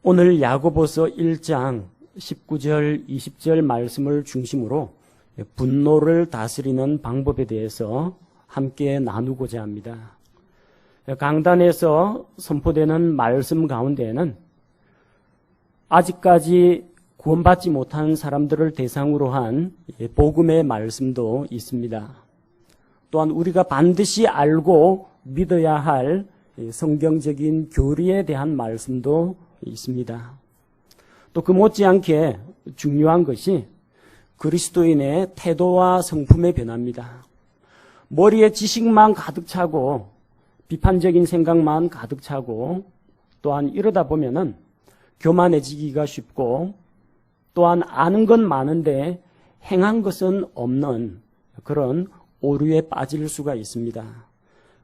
오늘 야고보서 1장 19절, 20절 말씀을 중심으로 분노를 다스리는 방법에 대해서 함께 나누고자 합니다. 강단에서 선포되는 말씀 가운데에는 아직까지 구원받지 못한 사람들을 대상으로 한 복음의 말씀도 있습니다. 또한 우리가 반드시 알고 믿어야 할 성경적인 교리에 대한 말씀도 있습니다. 또 그 못지않게 중요한 것이 그리스도인의 태도와 성품의 변화입니다. 머리에 지식만 가득 차고 비판적인 생각만 가득 차고 또한 이러다 보면은 교만해지기가 쉽고 또한 아는 건 많은데 행한 것은 없는 그런 오류에 빠질 수가 있습니다.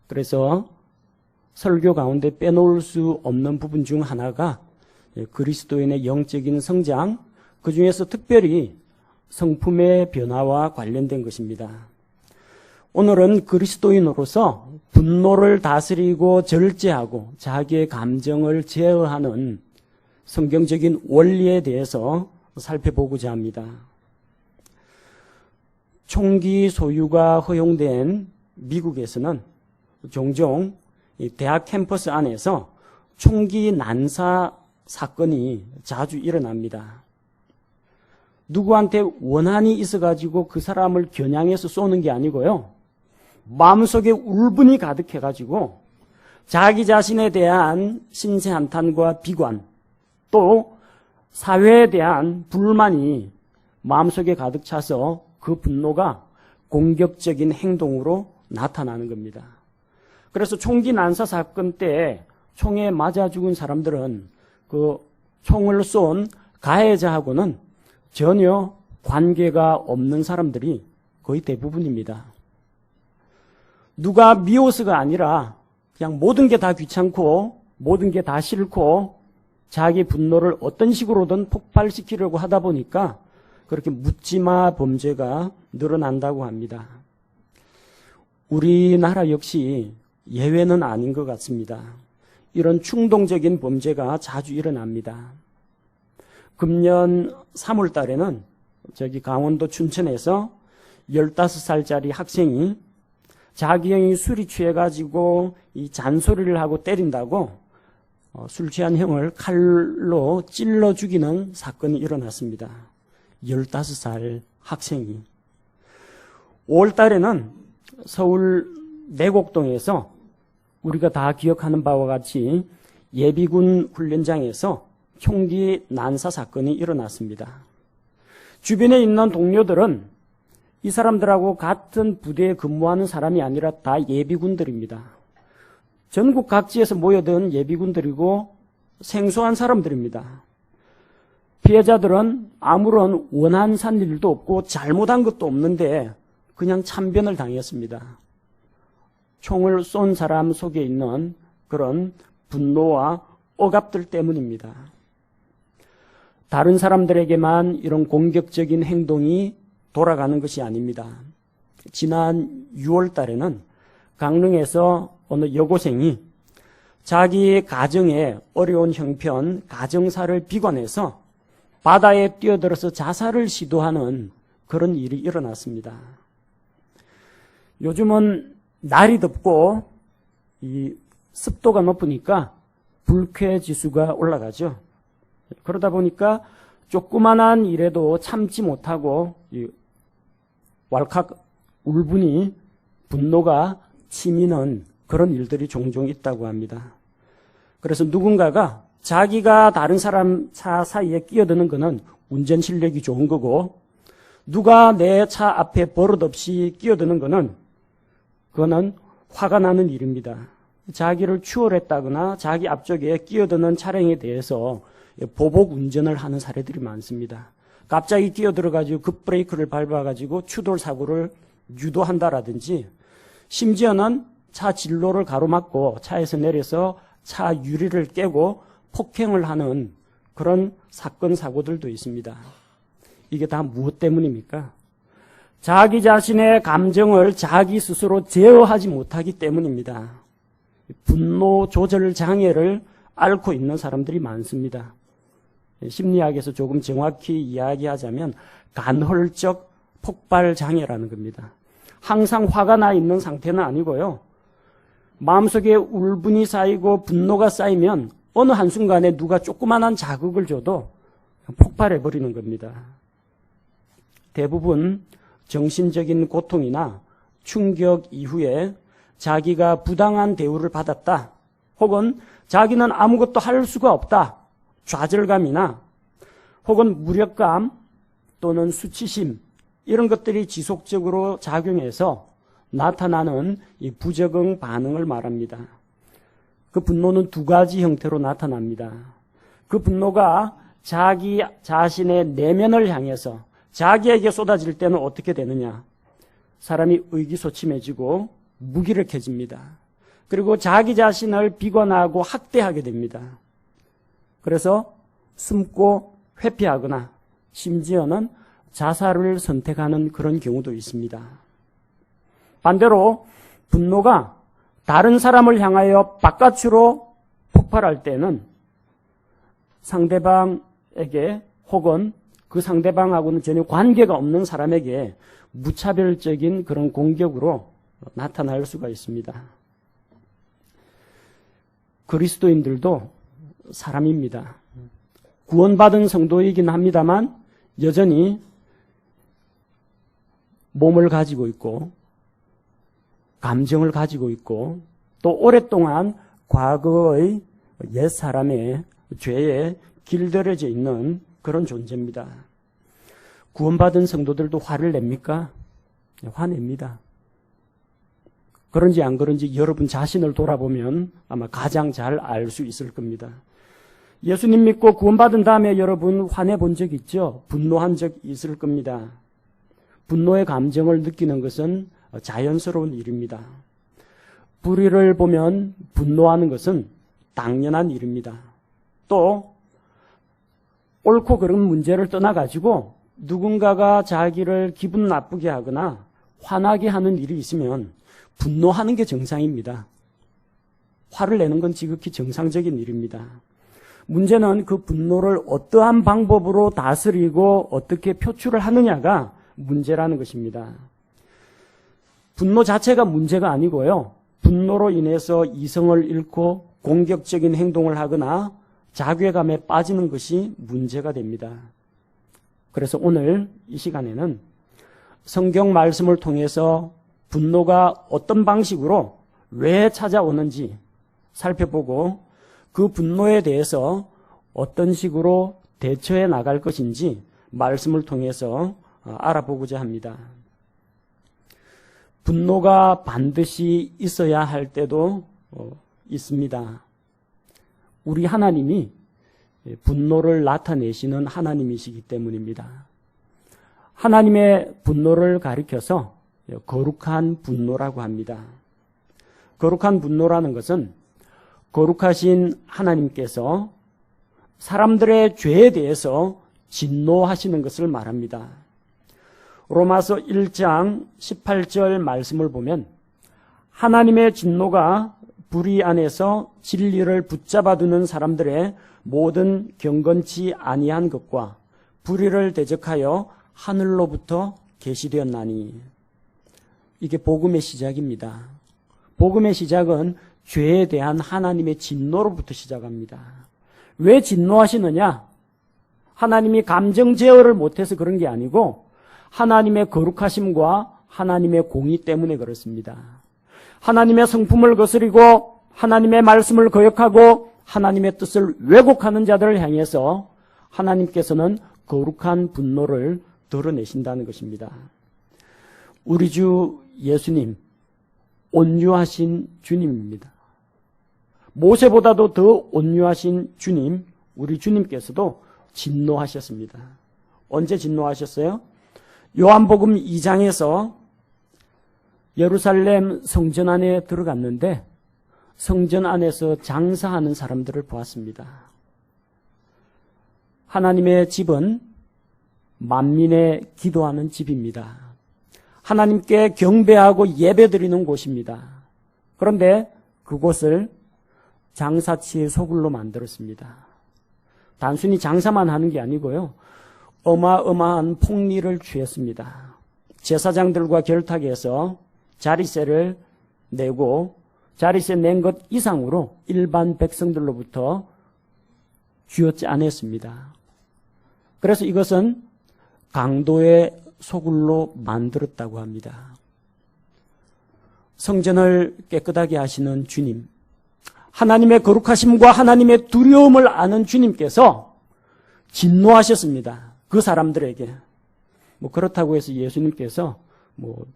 그래서 설교 가운데 빼놓을 수 없는 부분 중 하나가 그리스도인의 영적인 성장, 그 중에서 특별히 성품의 변화와 관련된 것입니다. 오늘은 그리스도인으로서 분노를 다스리고 절제하고 자기의 감정을 제어하는 성경적인 원리에 대해서 살펴보고자 합니다. 총기 소유가 허용된 미국에서는 종종 대학 캠퍼스 안에서 총기 난사 사건이 자주 일어납니다. 누구한테 원한이 있어가지고 그 사람을 겨냥해서 쏘는 게 아니고요. 마음속에 울분이 가득해가지고 자기 자신에 대한 신세한탄과 비관 또 사회에 대한 불만이 마음속에 가득 차서 그 분노가 공격적인 행동으로 나타나는 겁니다. 그래서 총기 난사 사건 때 총에 맞아 죽은 사람들은 그 총을 쏜 가해자하고는 전혀 관계가 없는 사람들이 거의 대부분입니다. 누가 미워서가 아니라 그냥 모든 게 다 귀찮고 모든 게 다 싫고 자기 분노를 어떤 식으로든 폭발시키려고 하다 보니까 그렇게 묻지마 범죄가 늘어난다고 합니다. 우리나라 역시 예외는 아닌 것 같습니다. 이런 충동적인 범죄가 자주 일어납니다. 금년 3월 달에는 저기 강원도 춘천에서 15살짜리 학생이 자기 형이 술이 취해가지고 이 잔소리를 하고 때린다고 술 취한 형을 칼로 찔러 죽이는 사건이 일어났습니다. 15살 학생이. 5월 달에는 서울 내곡동에서 우리가 다 기억하는 바와 같이 예비군 훈련장에서 총기 난사 사건이 일어났습니다. 주변에 있는 동료들은 이 사람들하고 같은 부대에 근무하는 사람이 아니라 다 예비군들입니다. 전국 각지에서 모여든 예비군들이고 생소한 사람들입니다. 피해자들은 아무런 원한 산 일도 없고 잘못한 것도 없는데 그냥 참변을 당했습니다. 총을 쏜 사람 속에 있는 그런 분노와 억압들 때문입니다. 다른 사람들에게만 이런 공격적인 행동이 돌아가는 것이 아닙니다. 지난 6월 달에는 강릉에서 어느 여고생이 자기 가정의 어려운 형편, 가정사를 비관해서 바다에 뛰어들어서 자살을 시도하는 그런 일이 일어났습니다. 요즘은 날이 덥고 이 습도가 높으니까 불쾌 지수가 올라가죠. 그러다 보니까 조그만한 일에도 참지 못하고 왈칵 울분이 분노가 치미는 그런 일들이 종종 있다고 합니다. 그래서 누군가가 자기가 다른 사람 차 사이에 끼어드는 거는 운전 실력이 좋은 거고 누가 내 차 앞에 버릇없이 끼어드는 거는 그거는 화가 나는 일입니다. 자기를 추월했다거나 자기 앞쪽에 끼어드는 차량에 대해서 보복 운전을 하는 사례들이 많습니다. 갑자기 끼어들어가지고 급브레이크를 밟아가지고 추돌 사고를 유도한다라든지 심지어는 차 진로를 가로막고 차에서 내려서 차 유리를 깨고 폭행을 하는 그런 사건 사고들도 있습니다. 이게 다 무엇 때문입니까? 자기 자신의 감정을 자기 스스로 제어하지 못하기 때문입니다. 분노 조절 장애를 앓고 있는 사람들이 많습니다. 심리학에서 조금 정확히 이야기하자면 간헐적 폭발 장애라는 겁니다. 항상 화가 나 있는 상태는 아니고요. 마음속에 울분이 쌓이고 분노가 쌓이면 어느 한순간에 누가 조그만한 자극을 줘도 폭발해버리는 겁니다. 대부분 정신적인 고통이나 충격 이후에 자기가 부당한 대우를 받았다, 혹은 자기는 아무것도 할 수가 없다, 좌절감이나 혹은 무력감 또는 수치심, 이런 것들이 지속적으로 작용해서 나타나는 이 부적응 반응을 말합니다. 그 분노는 두 가지 형태로 나타납니다. 그 분노가 자기 자신의 내면을 향해서 자기에게 쏟아질 때는 어떻게 되느냐? 사람이 의기소침해지고 무기력해집니다. 그리고 자기 자신을 비관하고 학대하게 됩니다. 그래서 숨고 회피하거나 심지어는 자살을 선택하는 그런 경우도 있습니다. 반대로 분노가 다른 사람을 향하여 바깥으로 폭발할 때는 상대방에게 혹은 그 상대방하고는 전혀 관계가 없는 사람에게 무차별적인 그런 공격으로 나타날 수가 있습니다. 그리스도인들도 사람입니다. 구원받은 성도이긴 합니다만 여전히 몸을 가지고 있고 감정을 가지고 있고 또 오랫동안 과거의 옛사람의 죄에 길들여져 있는 그런 존재입니다. 구원받은 성도들도 화를 냅니까? 화냅니다. 그런지 안 그런지 여러분 자신을 돌아보면 아마 가장 잘 알 수 있을 겁니다. 예수님 믿고 구원받은 다음에 여러분 화내본 적 있죠? 분노한 적 있을 겁니다. 분노의 감정을 느끼는 것은 자연스러운 일입니다. 불의를 보면 분노하는 것은 당연한 일입니다. 또 옳고 그른 문제를 떠나가지고 누군가가 자기를 기분 나쁘게 하거나 화나게 하는 일이 있으면 분노하는 게 정상입니다. 화를 내는 건 지극히 정상적인 일입니다. 문제는 그 분노를 어떠한 방법으로 다스리고 어떻게 표출을 하느냐가 문제라는 것입니다. 분노 자체가 문제가 아니고요. 분노로 인해서 이성을 잃고 공격적인 행동을 하거나 자괴감에 빠지는 것이 문제가 됩니다. 그래서 오늘 이 시간에는 성경 말씀을 통해서 분노가 어떤 방식으로 왜 찾아오는지 살펴보고 그 분노에 대해서 어떤 식으로 대처해 나갈 것인지 말씀을 통해서 알아보고자 합니다. 분노가 반드시 있어야 할 때도 있습니다. 우리 하나님이 분노를 나타내시는 하나님이시기 때문입니다. 하나님의 분노를 가리켜서 거룩한 분노라고 합니다. 거룩한 분노라는 것은 거룩하신 하나님께서 사람들의 죄에 대해서 진노하시는 것을 말합니다. 로마서 1장 18절 말씀을 보면 하나님의 진노가 불의 안에서 진리를 붙잡아두는 사람들의 모든 경건치 아니한 것과 불의를 대적하여 하늘로부터 계시되었나니. 이게 복음의 시작입니다. 복음의 시작은 죄에 대한 하나님의 진노로부터 시작합니다. 왜 진노하시느냐? 하나님이 감정 제어를 못해서 그런 게 아니고 하나님의 거룩하심과 하나님의 공의 때문에 그렇습니다. 하나님의 성품을 거스리고 하나님의 말씀을 거역하고 하나님의 뜻을 왜곡하는 자들을 향해서 하나님께서는 거룩한 분노를 드러내신다는 것입니다. 우리 주 예수님, 온유하신 주님입니다. 모세보다도 더 온유하신 주님, 우리 주님께서도 진노하셨습니다. 언제 진노하셨어요? 요한복음 2장에서 예루살렘 성전 안에 들어갔는데 성전 안에서 장사하는 사람들을 보았습니다. 하나님의 집은 만민의 기도하는 집입니다. 하나님께 경배하고 예배드리는 곳입니다. 그런데 그곳을 장사치의 소굴로 만들었습니다. 단순히 장사만 하는 게 아니고요. 어마어마한 폭리를 취했습니다. 제사장들과 결탁해서 자리세를 내고 자리세 낸 것 이상으로 일반 백성들로부터 쥐어짜냈습니다. 그래서 이것은 강도의 소굴로 만들었다고 합니다. 성전을 깨끗하게 하시는 주님, 하나님의 거룩하심과 하나님의 두려움을 아는 주님께서 진노하셨습니다. 그 사람들에게. 그렇다고 해서 예수님께서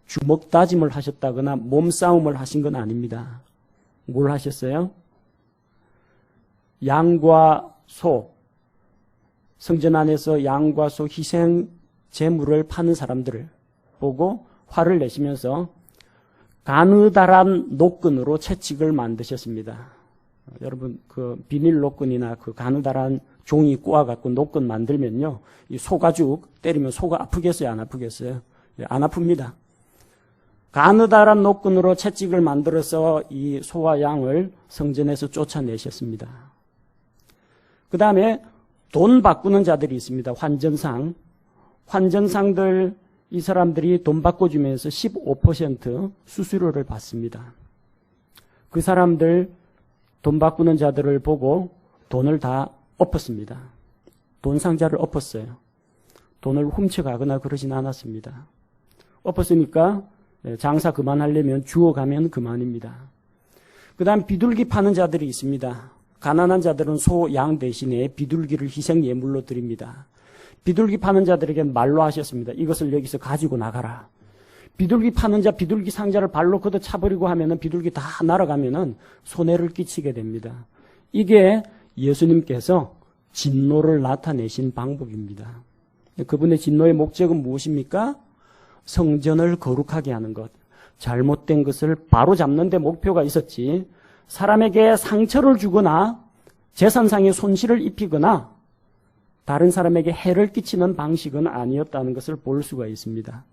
주먹 다짐을 하셨다거나 몸싸움을 하신 건 아닙니다. 뭘 하셨어요? 양과 소, 성전 안에서 양과 소 희생 제물을 파는 사람들을 보고 화를 내시면서 가느다란 노끈으로 채찍을 만드셨습니다. 여러분, 그 비닐 노끈이나 그 가느다란 종이 꼬아갖고 노끈 만들면요, 이 소가죽 때리면 소가 아프겠어요, 안 아프겠어요? 안 아픕니다. 가느다란 노끈으로 채찍을 만들어서 이 소와 양을 성전에서 쫓아내셨습니다. 그 다음에 돈 바꾸는 자들이 있습니다. 환전상들, 이 사람들이 돈 바꿔주면서 15% 수수료를 받습니다. 그 사람들 돈 바꾸는 자들을 보고 돈을 다 엎었습니다. 돈 상자를 엎었어요. 돈을 훔쳐가거나 그러진 않았습니다. 엎었으니까 장사 그만하려면 주워가면 그만입니다. 그 다음 비둘기 파는 자들이 있습니다. 가난한 자들은 소, 양 대신에 비둘기를 희생 예물로 드립니다. 비둘기 파는 자들에게 말로 하셨습니다. 이것을 여기서 가지고 나가라. 비둘기 파는 자, 비둘기 상자를 발로 걷어 차버리고 하면은 비둘기 다 날아가면은 손해를 끼치게 됩니다. 이게 예수님께서 진노를 나타내신 방법입니다. 그분의 진노의 목적은 무엇입니까? 성전을 거룩하게 하는 것. 잘못된 것을 바로잡는 데 목표가 있었지, 사람에게 상처를 주거나 재산상의 손실을 입히거나 다른 사람에게 해를 끼치는 방식은 아니었다는 것을 볼 수가 있습니다.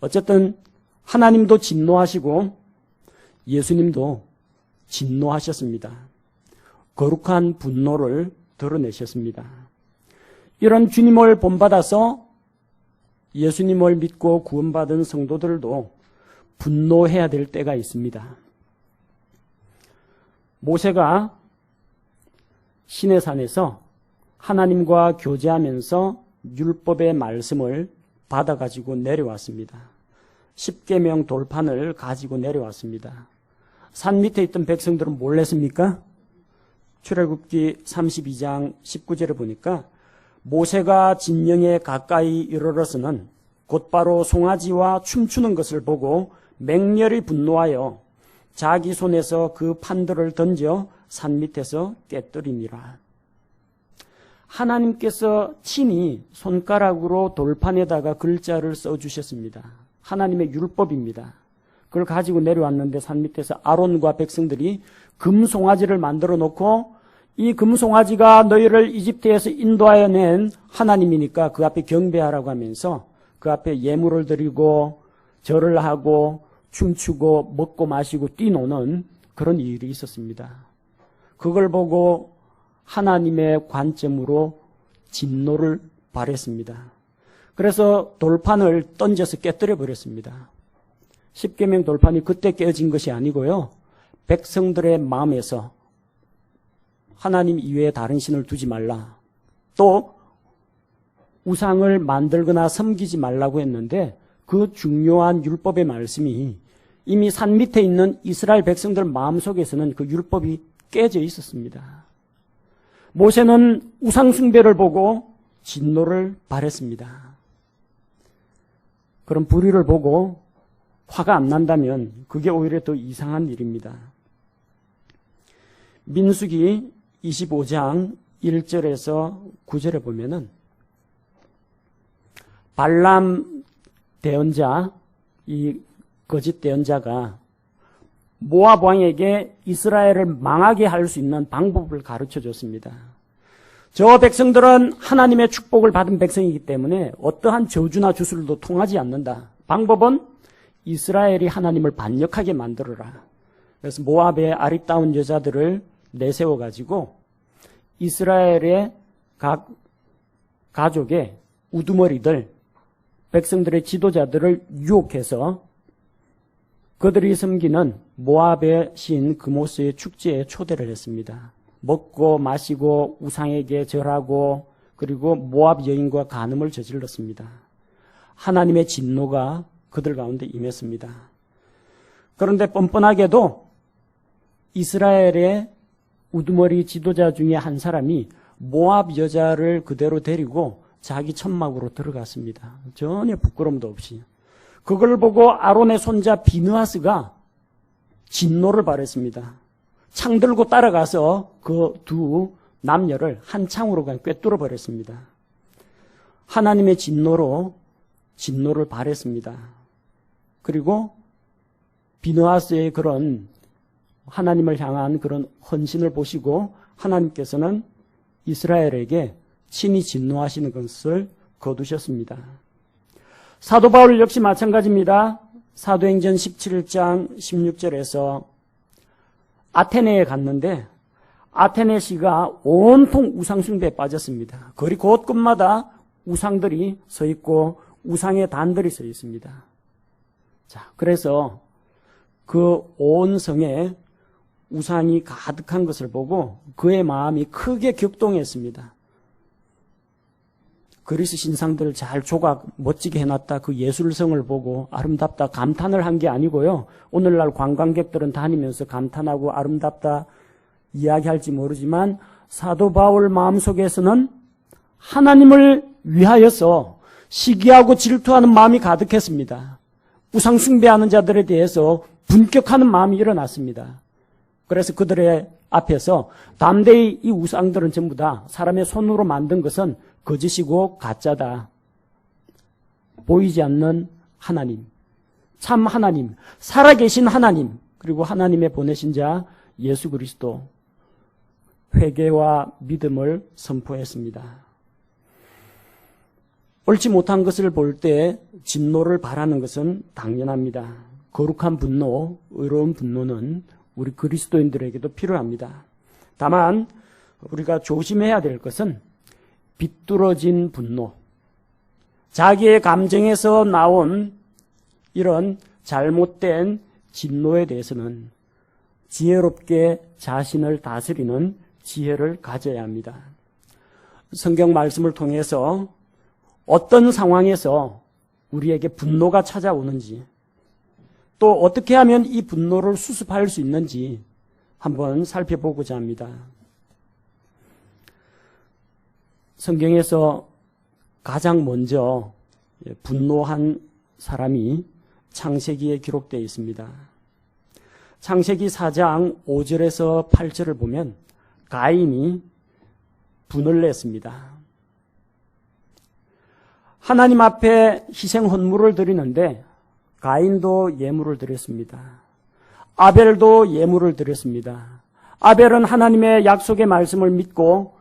어쨌든 하나님도 진노하시고 예수님도 진노하셨습니다. 거룩한 분노를 드러내셨습니다. 이런 주님을 본받아서 예수님을 믿고 구원받은 성도들도 분노해야 될 때가 있습니다. 모세가 시내산에서 하나님과 교제하면서 율법의 말씀을 받아가지고 내려왔습니다. 십계명 돌판을 가지고 내려왔습니다. 산 밑에 있던 백성들은 뭘 했습니까? 출애굽기 32장 19절에 보니까 모세가 진영에 가까이 이르러서는 곧바로 송아지와 춤추는 것을 보고 맹렬히 분노하여 자기 손에서 그 판들을 던져 산 밑에서 깨뜨리니라. 하나님께서 친히 손가락으로 돌판에다가 글자를 써주셨습니다. 하나님의 율법입니다. 그걸 가지고 내려왔는데 산 밑에서 아론과 백성들이 금송아지를 만들어 놓고 이 금송아지가 너희를 이집트에서 인도하여 낸 하나님이니까 그 앞에 경배하라고 하면서 그 앞에 예물을 드리고 절을 하고 춤추고 먹고 마시고 뛰노는 그런 일이 있었습니다. 그걸 보고 하나님의 관점으로 진노를 발했습니다. 그래서 돌판을 던져서 깨뜨려 버렸습니다. 십계명 돌판이 그때 깨어진 것이 아니고요, 백성들의 마음에서 하나님 이외에 다른 신을 두지 말라, 또 우상을 만들거나 섬기지 말라고 했는데 그 중요한 율법의 말씀이 이미 산 밑에 있는 이스라엘 백성들 마음속에서는 그 율법이 깨져 있었습니다. 모세는 우상 숭배를 보고 진노를 발했습니다. 그런 불의를 보고 화가 안 난다면 그게 오히려 더 이상한 일입니다. 민수기 25장 1절에서 9절에 보면은 발람 대언자, 이 거짓 대언자가 모압 왕에게 이스라엘을 망하게 할 수 있는 방법을 가르쳐 줬습니다. 저 백성들은 하나님의 축복을 받은 백성이기 때문에 어떠한 저주나 주술도 통하지 않는다. 방법은 이스라엘이 하나님을 반역하게 만들어라. 그래서 모압의 아리따운 여자들을 내세워가지고 이스라엘의 각 가족의 우두머리들, 백성들의 지도자들을 유혹해서 그들이 섬기는 모압의 신 그모스의 축제에 초대를 했습니다. 먹고 마시고 우상에게 절하고 그리고 모압 여인과 간음을 저질렀습니다. 하나님의 진노가 그들 가운데 임했습니다. 그런데 뻔뻔하게도 이스라엘의 우두머리 지도자 중에 한 사람이 모압 여자를 그대로 데리고 자기 천막으로 들어갔습니다. 전혀 부끄럼도 없이. 그걸 보고 아론의 손자 비느하스가 진노를 발했습니다. 창 들고 따라가서 그 두 남녀를 한 창으로 그냥 꿰뚫어 버렸습니다. 하나님의 진노를 발했습니다. 그리고 비느하스의 그런 하나님을 향한 그런 헌신을 보시고 하나님께서는 이스라엘에게 친히 진노하시는 것을 거두셨습니다. 사도 바울 역시 마찬가지입니다. 사도행전 17장 16절에서 아테네에 갔는데 아테네시가 온통 우상숭배에 빠졌습니다. 거리 곳곳마다 우상들이 서 있고 우상의 단들이 서 있습니다. 자, 그래서 그 온 성에 우상이 가득한 것을 보고 그의 마음이 크게 격동했습니다. 그리스 신상들을 잘 조각 멋지게 해놨다. 그 예술성을 보고 아름답다 감탄을 한 게 아니고요. 오늘날 관광객들은 다니면서 감탄하고 아름답다 이야기할지 모르지만 사도 바울 마음속에서는 하나님을 위하여서 시기하고 질투하는 마음이 가득했습니다. 우상 숭배하는 자들에 대해서 분격하는 마음이 일어났습니다. 그래서 그들의 앞에서 담대히 이 우상들은 전부 다 사람의 손으로 만든 것은 거짓이고 가짜다. 보이지 않는 하나님, 참 하나님, 살아계신 하나님, 그리고 하나님의 보내신 자 예수 그리스도, 회개와 믿음을 선포했습니다. 옳지 못한 것을 볼 때 진노를 바라는 것은 당연합니다. 거룩한 분노, 의로운 분노는 우리 그리스도인들에게도 필요합니다. 다만 우리가 조심해야 될 것은 비뚤어진 분노, 자기의 감정에서 나온 이런 잘못된 진노에 대해서는 지혜롭게 자신을 다스리는 지혜를 가져야 합니다. 성경 말씀을 통해서 어떤 상황에서 우리에게 분노가 찾아오는지, 또 어떻게 하면 이 분노를 수습할 수 있는지 한번 살펴보고자 합니다. 성경에서 가장 먼저 분노한 사람이 창세기에 기록되어 있습니다. 창세기 4장 5절에서 8절을 보면 가인이 분을 냈습니다. 하나님 앞에 희생 헌물을 드리는데 가인도 예물을 드렸습니다. 아벨도 예물을 드렸습니다. 아벨은 하나님의 약속의 말씀을 믿고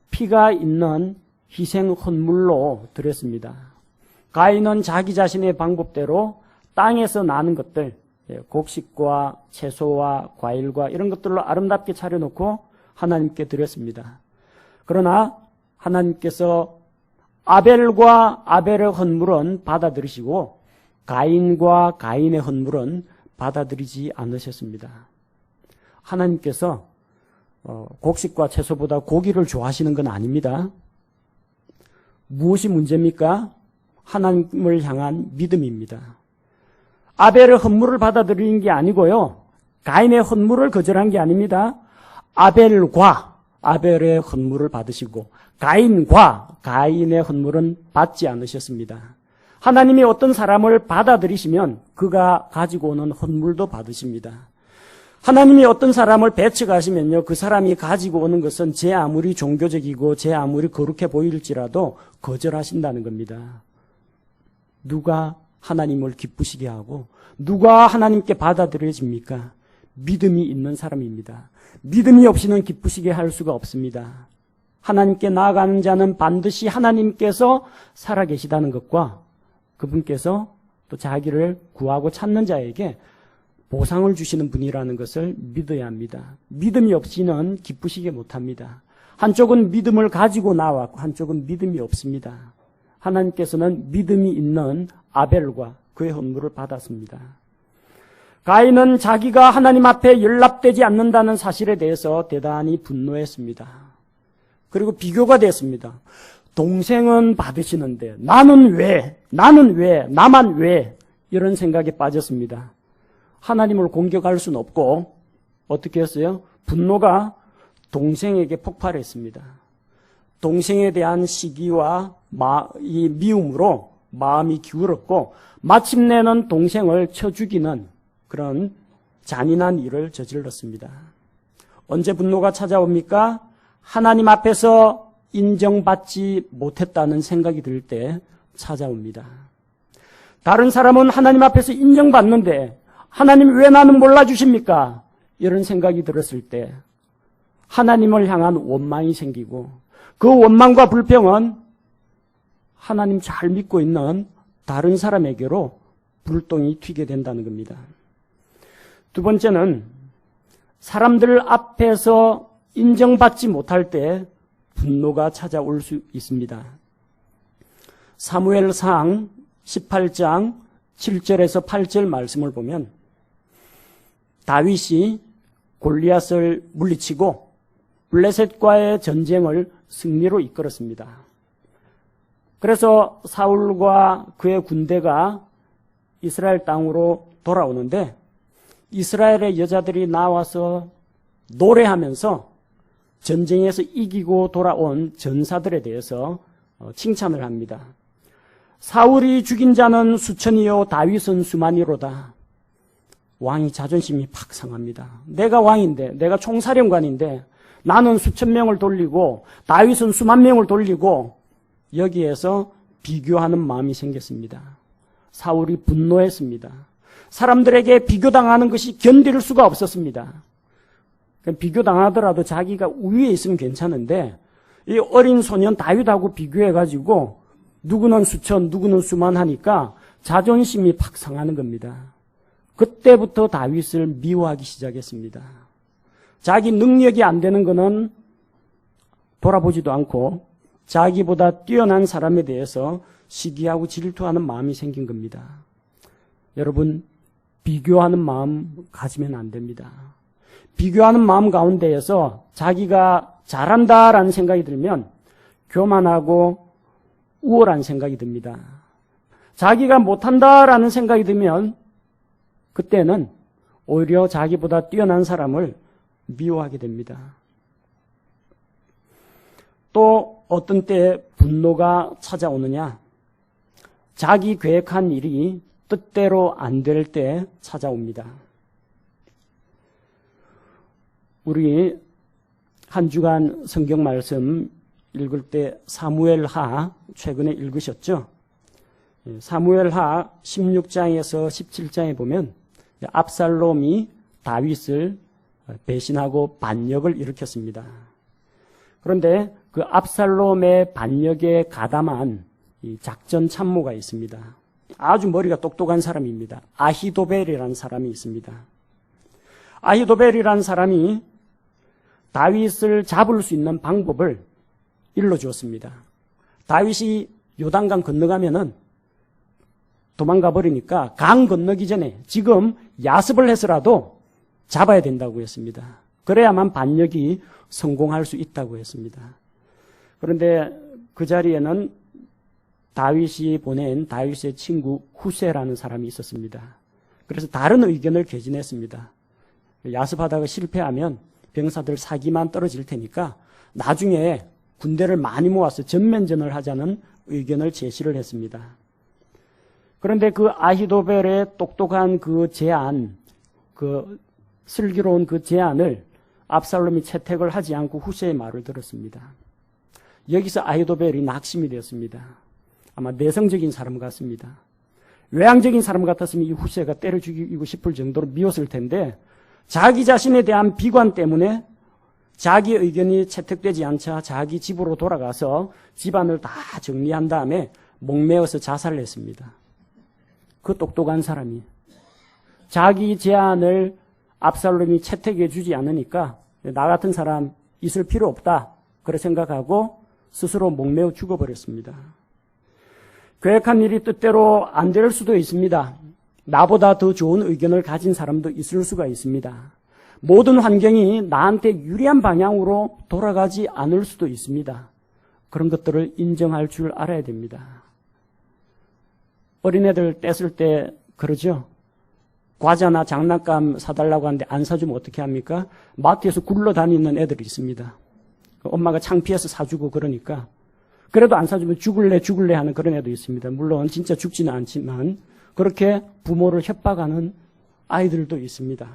피가 있는 희생 헌물로 드렸습니다. 가인은 자기 자신의 방법대로 땅에서 나는 것들, 곡식과 채소와 과일과 이런 것들로 아름답게 차려놓고 하나님께 드렸습니다. 그러나 하나님께서 아벨과 아벨의 헌물은 받아들이시고 가인과 가인의 헌물은 받아들이지 않으셨습니다. 하나님께서 곡식과 채소보다 고기를 좋아하시는 건 아닙니다. 무엇이 문제입니까? 하나님을 향한 믿음입니다. 아벨의 헌물을 받아들이는 게 아니고요. 가인의 헌물을 거절한 게 아닙니다. 아벨과 아벨의 헌물을 받으시고 가인과 가인의 헌물은 받지 않으셨습니다. 하나님이 어떤 사람을 받아들이시면 그가 가지고 오는 헌물도 받으십니다. 하나님이 어떤 사람을 배척하시면요, 그 사람이 가지고 오는 것은 제 아무리 종교적이고 제 아무리 거룩해 보일지라도 거절하신다는 겁니다. 누가 하나님을 기쁘시게 하고 누가 하나님께 받아들여집니까? 믿음이 있는 사람입니다. 믿음이 없이는 기쁘시게 할 수가 없습니다. 하나님께 나아가는 자는 반드시 하나님께서 살아계시다는 것과 그분께서 또 자기를 구하고 찾는 자에게 보상을 주시는 분이라는 것을 믿어야 합니다. 믿음이 없이는 기쁘시게 못합니다. 한쪽은 믿음을 가지고 나왔고 한쪽은 믿음이 없습니다. 하나님께서는 믿음이 있는 아벨과 그의 헌물을 받았습니다. 가인은 자기가 하나님 앞에 연락되지 않는다는 사실에 대해서 대단히 분노했습니다. 그리고 비교가 됐습니다. 동생은 받으시는데 나는 왜, 나만 왜 이런 생각에 빠졌습니다. 하나님을 공격할 수는 없고 어떻게 했어요? 분노가 동생에게 폭발했습니다. 동생에 대한 시기와 이 미움으로 마음이 기울었고 마침내는 동생을 쳐 죽이는 그런 잔인한 일을 저질렀습니다. 언제 분노가 찾아옵니까? 하나님 앞에서 인정받지 못했다는 생각이 들 때 찾아옵니다. 다른 사람은 하나님 앞에서 인정받는데 하나님 왜 나는 몰라주십니까? 이런 생각이 들었을 때 하나님을 향한 원망이 생기고 그 원망과 불평은 하나님 잘 믿고 있는 다른 사람에게로 불똥이 튀게 된다는 겁니다. 두 번째는 사람들 앞에서 인정받지 못할 때 분노가 찾아올 수 있습니다. 사무엘상 18장 7절에서 8절 말씀을 보면 다윗이 골리앗을 물리치고 블레셋과의 전쟁을 승리로 이끌었습니다. 그래서 사울과 그의 군대가 이스라엘 땅으로 돌아오는데 이스라엘의 여자들이 나와서 노래하면서 전쟁에서 이기고 돌아온 전사들에 대해서 칭찬을 합니다. 사울이 죽인 자는 수천이요 다윗은 수만이로다. 왕이 자존심이 팍 상합니다. 내가 왕인데, 내가 총사령관인데 나는 수천 명을 돌리고 다윗은 수만 명을 돌리고 여기에서 비교하는 마음이 생겼습니다. 사울이 분노했습니다. 사람들에게 비교당하는 것이 견딜 수가 없었습니다. 비교당하더라도 자기가 우위에 있으면 괜찮은데 이 어린 소년 다윗하고 비교해가지고 누구는 수천, 누구는 수만 하니까 자존심이 팍 상하는 겁니다. 그때부터 다윗을 미워하기 시작했습니다. 자기 능력이 안 되는 거는 돌아보지도 않고 자기보다 뛰어난 사람에 대해서 시기하고 질투하는 마음이 생긴 겁니다. 여러분, 비교하는 마음 가지면 안 됩니다. 비교하는 마음 가운데에서 자기가 잘한다라는 생각이 들면 교만하고 우월한 생각이 듭니다. 자기가 못한다라는 생각이 들면 그때는 오히려 자기보다 뛰어난 사람을 미워하게 됩니다. 또 어떤 때 분노가 찾아오느냐? 자기 계획한 일이 뜻대로 안 될 때 찾아옵니다. 우리 한 주간 성경 말씀 읽을 때 사무엘하 최근에 읽으셨죠? 사무엘하 16장에서 17장에 보면 압살롬이 다윗을 배신하고 반역을 일으켰습니다. 그런데 그 압살롬의 반역에 가담한 작전 참모가 있습니다. 아주 머리가 똑똑한 사람입니다. 아히도벨이라는 사람이 있습니다. 아히도벨이라는 사람이 다윗을 잡을 수 있는 방법을 일러주었습니다. 다윗이 요단강 건너가면은 도망가 버리니까 강 건너기 전에 지금 야습을 해서라도 잡아야 된다고 했습니다. 그래야만 반역이 성공할 수 있다고 했습니다. 그런데 그 자리에는 다윗이 보낸 다윗의 친구 후세라는 사람이 있었습니다. 그래서 다른 의견을 개진했습니다. 야습하다가 실패하면 병사들 사기만 떨어질 테니까 나중에 군대를 많이 모아서 전면전을 하자는 의견을 제시를 했습니다. 그런데 그 아히도벨의 똑똑한 그 제안, 그 슬기로운 그 제안을 압살롬이 채택을 하지 않고 후세의 말을 들었습니다. 여기서 아히도벨이 낙심이 되었습니다. 아마 내성적인 사람 같습니다. 외향적인 사람 같았으면 이 후세가 때려 죽이고 싶을 정도로 미웠을 텐데 자기 자신에 대한 비관 때문에 자기 의견이 채택되지 않자 자기 집으로 돌아가서 집안을 다 정리한 다음에 목매어서 자살을 했습니다. 그 똑똑한 사람이 자기 제안을 압살롬이 채택해 주지 않으니까 나 같은 사람 있을 필요 없다. 그래 생각하고 스스로 목매어 죽어버렸습니다. 계획한 일이 뜻대로 안 될 수도 있습니다. 나보다 더 좋은 의견을 가진 사람도 있을 수가 있습니다. 모든 환경이 나한테 유리한 방향으로 돌아가지 않을 수도 있습니다. 그런 것들을 인정할 줄 알아야 됩니다. 어린애들 뗐을 때 그러죠. 과자나 장난감 사달라고 하는데 안 사주면 어떻게 합니까? 마트에서 굴러다니는 애들이 있습니다. 엄마가 창피해서 사주고 그러니까. 그래도 안 사주면 죽을래 하는 그런 애도 있습니다. 물론 진짜 죽지는 않지만 그렇게 부모를 협박하는 아이들도 있습니다.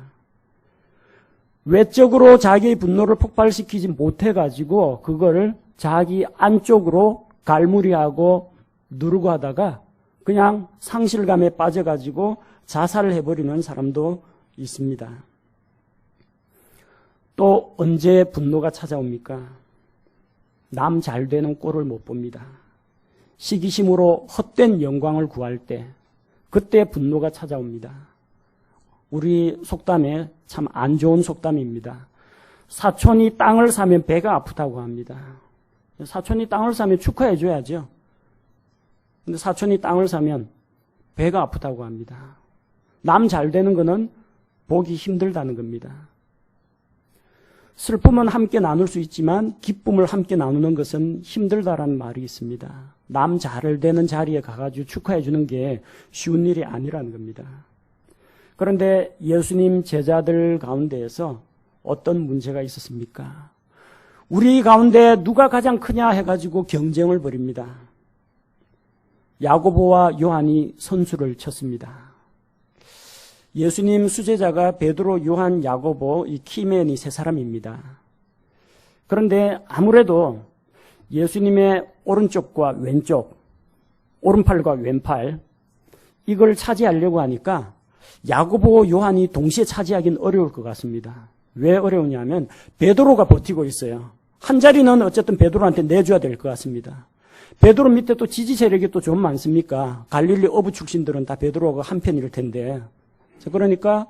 외적으로 자기의 분노를 폭발시키지 못해가지고 그거를 자기 안쪽으로 갈무리하고 누르고 하다가 그냥 상실감에 빠져가지고 자살을 해버리는 사람도 있습니다. 또 언제 분노가 찾아옵니까? 남 잘 되는 꼴을 못 봅니다. 시기심으로 헛된 영광을 구할 때 그때 분노가 찾아옵니다. 우리 속담에 참 안 좋은 속담입니다. 사촌이 땅을 사면 배가 아프다고 합니다. 사촌이 땅을 사면 축하해 줘야죠. 근데 사촌이 땅을 사면 배가 아프다고 합니다. 남 잘 되는 거는 보기 힘들다는 겁니다. 슬픔은 함께 나눌 수 있지만 기쁨을 함께 나누는 것은 힘들다라는 말이 있습니다. 남 잘 되는 자리에 가가지고 축하해 주는 게 쉬운 일이 아니라는 겁니다. 그런데 예수님 제자들 가운데에서 어떤 문제가 있었습니까? 우리 가운데 누가 가장 크냐 해가지고 경쟁을 벌입니다. 야고보와 요한이 선수를 쳤습니다. 예수님 수제자가 베드로, 요한, 야고보, 이 키맨이 세 사람입니다. 그런데 아무래도 예수님의 오른쪽과 왼쪽, 오른팔과 왼팔 이걸 차지하려고 하니까 야고보, 요한이 동시에 차지하기는 어려울 것 같습니다. 왜 어려우냐면 베드로가 버티고 있어요. 한 자리는 어쨌든 베드로한테 내줘야 될 것 같습니다. 베드로 밑에 또 지지 세력이 또 좀 많습니까? 갈릴리 어부 출신들은 다 베드로가 한편일 텐데. 그러니까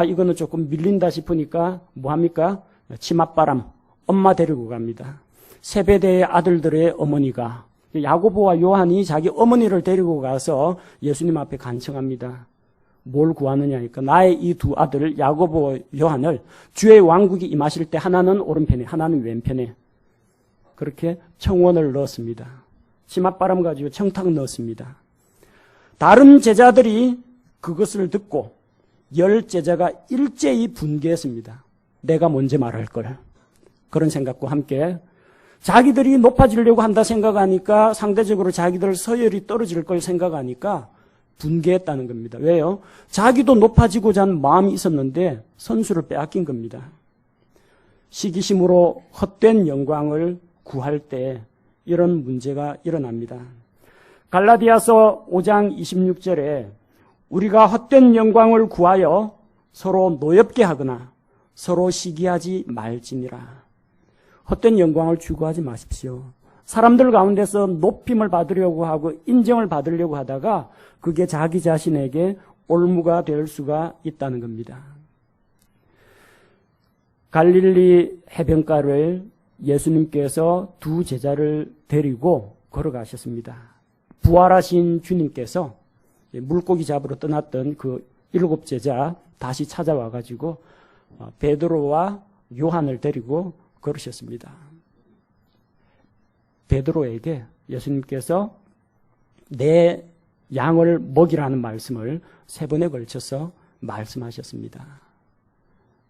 이거는 조금 밀린다 싶으니까 뭐합니까? 치맛바람 엄마 데리고 갑니다. 세베대의 아들들의 어머니가 야고보와 요한이 자기 어머니를 데리고 가서 예수님 앞에 간청합니다. 뭘 구하느냐 하니까 나의 이 두 아들 야고보, 요한을 주의 왕국이 임하실 때 하나는 오른편에 하나는 왼편에 그렇게 청원을 넣었습니다. 치맛바람 가지고 청탁 넣었습니다. 다른 제자들이 그것을 듣고 10제자가 일제히 분개했습니다. 내가 먼저 말할 걸. 그런 생각과 함께 자기들이 높아지려고 한다 생각하니까 상대적으로 자기들 서열이 떨어질 걸 생각하니까 분개했다는 겁니다. 왜요? 자기도 높아지고자 하는 마음이 있었는데 선수를 빼앗긴 겁니다. 시기심으로 헛된 영광을 구할 때 이런 문제가 일어납니다. 갈라디아서 5장 26절에 우리가 헛된 영광을 구하여 서로 노엽게 하거나 서로 시기하지 말지니라. 헛된 영광을 추구하지 마십시오. 사람들 가운데서 높임을 받으려고 하고 인정을 받으려고 하다가 그게 자기 자신에게 올무가 될 수가 있다는 겁니다. 갈릴리 해변가를 예수님께서 두 제자를 데리고 걸어가셨습니다. 부활하신 주님께서 물고기 잡으러 떠났던 그 7제자 다시 찾아와가지고 베드로와 요한을 데리고 걸으셨습니다. 베드로에게 예수님께서 내 양을 먹이라는 말씀을 3번에 걸쳐서 말씀하셨습니다.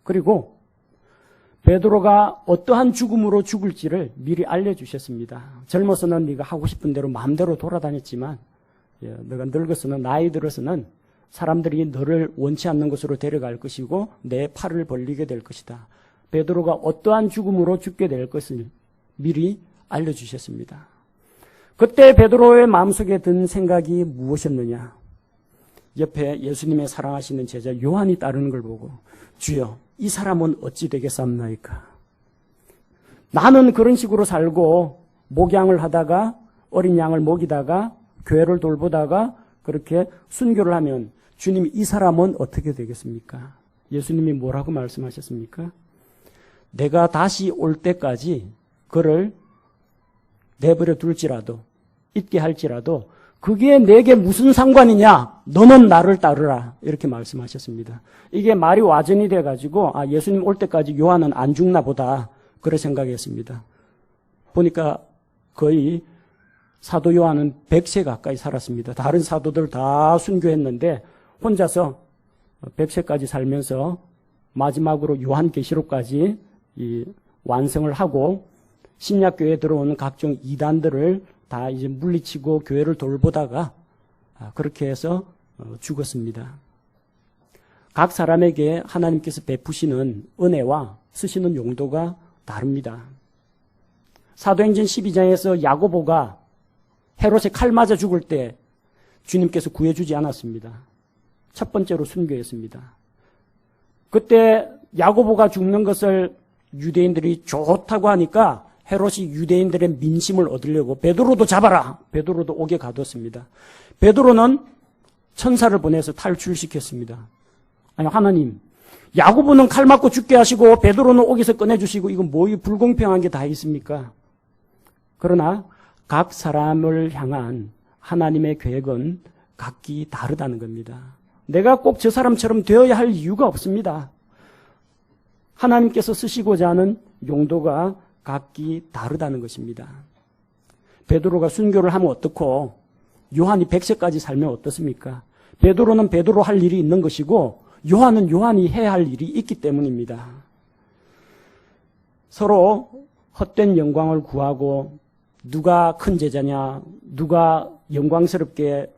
그리고 베드로가 어떠한 죽음으로 죽을지를 미리 알려주셨습니다. 젊어서는 네가 하고 싶은 대로 마음대로 돌아다녔지만 너가 늙어서는 나이 들어서는 사람들이 너를 원치 않는 곳으로 데려갈 것이고 내 팔을 벌리게 될 것이다. 베드로가 어떠한 죽음으로 죽게 될 것을 미리 알려주셨습니다. 그때 베드로의 마음속에 든 생각이 무엇이었느냐? 옆에 예수님의 사랑하시는 제자 요한이 따르는 걸 보고 주여 이 사람은 어찌 되겠사옵나이까? 나는 그런 식으로 살고 목양을 하다가 어린 양을 먹이다가 교회를 돌보다가 그렇게 순교를 하면 주님이 이 사람은 어떻게 되겠습니까? 예수님이 뭐라고 말씀하셨습니까? 내가 다시 올 때까지 그를 내버려 둘지라도, 있게 할지라도 그게 내게 무슨 상관이냐? 너는 나를 따르라. 이렇게 말씀하셨습니다. 이게 말이 와전이 돼가지고 예수님 올 때까지 요한은 안 죽나 보다. 그래 생각했습니다. 보니까 거의 사도 요한은 100세 가까이 살았습니다. 다른 사도들 다 순교했는데 혼자서 100세까지 살면서 마지막으로 요한계시록까지 완성을 하고 신약교회에 들어오는 각종 이단들을 다 이제 물리치고 교회를 돌보다가 그렇게 해서 죽었습니다. 각 사람에게 하나님께서 베푸시는 은혜와 쓰시는 용도가 다릅니다. 사도행전 12장에서 야고보가 헤롯에 칼 맞아 죽을 때 주님께서 구해주지 않았습니다. 첫 번째로 순교했습니다. 그때 야고보가 죽는 것을 유대인들이 좋다고 하니까 헤롯이 유대인들의 민심을 얻으려고 베드로도 잡아라. 베드로도 옥에 가뒀습니다. 베드로는 천사를 보내서 탈출시켰습니다. 아니 하나님, 야고보는 칼 맞고 죽게 하시고 베드로는 옥에서 꺼내주시고 이건 뭐 불공평한 게 다 있습니까? 그러나 각 사람을 향한 하나님의 계획은 각기 다르다는 겁니다. 내가 꼭 저 사람처럼 되어야 할 이유가 없습니다. 하나님께서 쓰시고자 하는 용도가 각기 다르다는 것입니다. 베드로가 순교를 하면 어떻고 요한이 100세까지 살면 어떻습니까? 베드로는 베드로 할 일이 있는 것이고 요한은 요한이 해야 할 일이 있기 때문입니다. 서로 헛된 영광을 구하고 누가 큰 제자냐, 누가 영광스럽게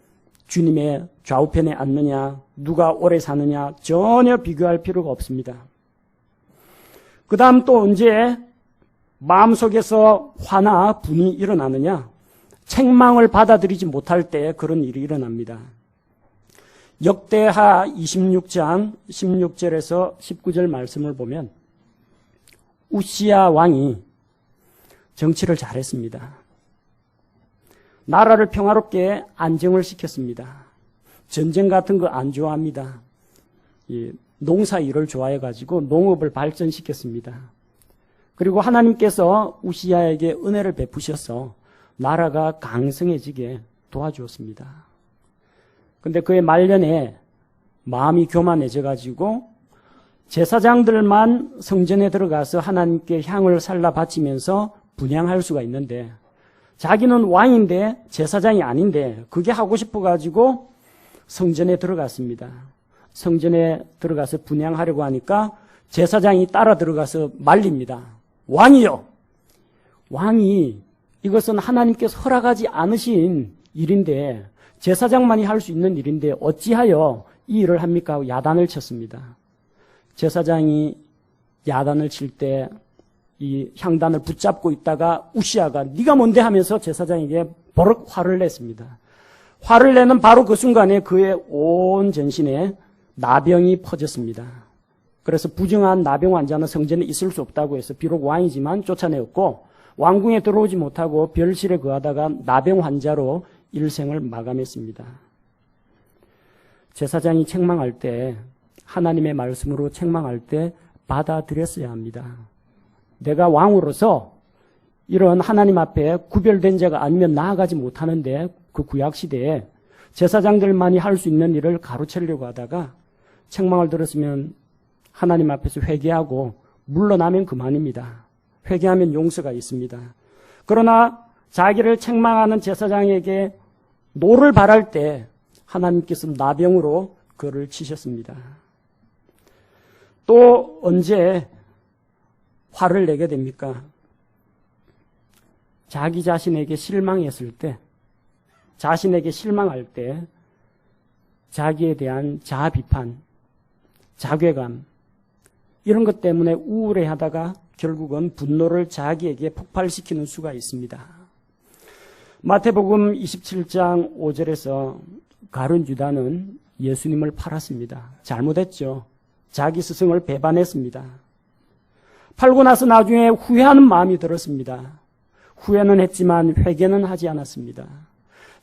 주님의 좌우편에 앉느냐, 누가 오래 사느냐 전혀 비교할 필요가 없습니다. 그 다음 또 언제 마음속에서 화나 분이 일어나느냐? 책망을 받아들이지 못할 때 그런 일이 일어납니다. 역대하 26장 16절에서 19절 말씀을 보면 우시야 왕이 정치를 잘했습니다. 나라를 평화롭게 안정을 시켰습니다. 전쟁 같은 거 안 좋아합니다. 농사 일을 좋아해가지고 농업을 발전시켰습니다. 그리고 하나님께서 우시야에게 은혜를 베푸셔서 나라가 강성해지게 도와주었습니다. 근데 그의 말년에 마음이 교만해져가지고 제사장들만 성전에 들어가서 하나님께 향을 살라 바치면서 분향할 수가 있는데 자기는 왕인데 제사장이 아닌데 그게 하고 싶어가지고 성전에 들어갔습니다. 성전에 들어가서 분향하려고 하니까 제사장이 따라 들어가서 말립니다. 왕이요! 왕이 이것은 하나님께서 허락하지 않으신 일인데 제사장만이 할 수 있는 일인데 어찌하여 이 일을 합니까? 하고 야단을 쳤습니다. 제사장이 야단을 칠 때 이 향단을 붙잡고 있다가 우시야가 네가 뭔데 하면서 제사장에게 버럭 화를 냈습니다. 화를 내는 바로 그 순간에 그의 온 전신에 나병이 퍼졌습니다. 그래서 부정한 나병 환자는 성전에 있을 수 없다고 해서 비록 왕이지만 쫓아내었고 왕궁에 들어오지 못하고 별실에 거하다가 나병 환자로 일생을 마감했습니다. 제사장이 책망할 때 하나님의 말씀으로 책망할 때 받아들였어야 합니다. 내가 왕으로서 이런 하나님 앞에 구별된 자가 아니면 나아가지 못하는데 그 구약시대에 제사장들만이 할 수 있는 일을 가로채려고 하다가 책망을 들었으면 하나님 앞에서 회개하고 물러나면 그만입니다. 회개하면 용서가 있습니다. 그러나 자기를 책망하는 제사장에게 노를 바랄 때 하나님께서 나병으로 그를 치셨습니다. 또 언제 화를 내게 됩니까? 자기 자신에게 실망했을 때, 자신에게 실망할 때 자기에 대한 자아 비판, 자괴감 이런 것 때문에 우울해하다가 결국은 분노를 자기에게 폭발시키는 수가 있습니다. 마태복음 27장 5절에서 가룟 유다는 예수님을 팔았습니다. 잘못했죠. 자기 스승을 배반했습니다. 팔고 나서 나중에 후회하는 마음이 들었습니다. 후회는 했지만 회개는 하지 않았습니다.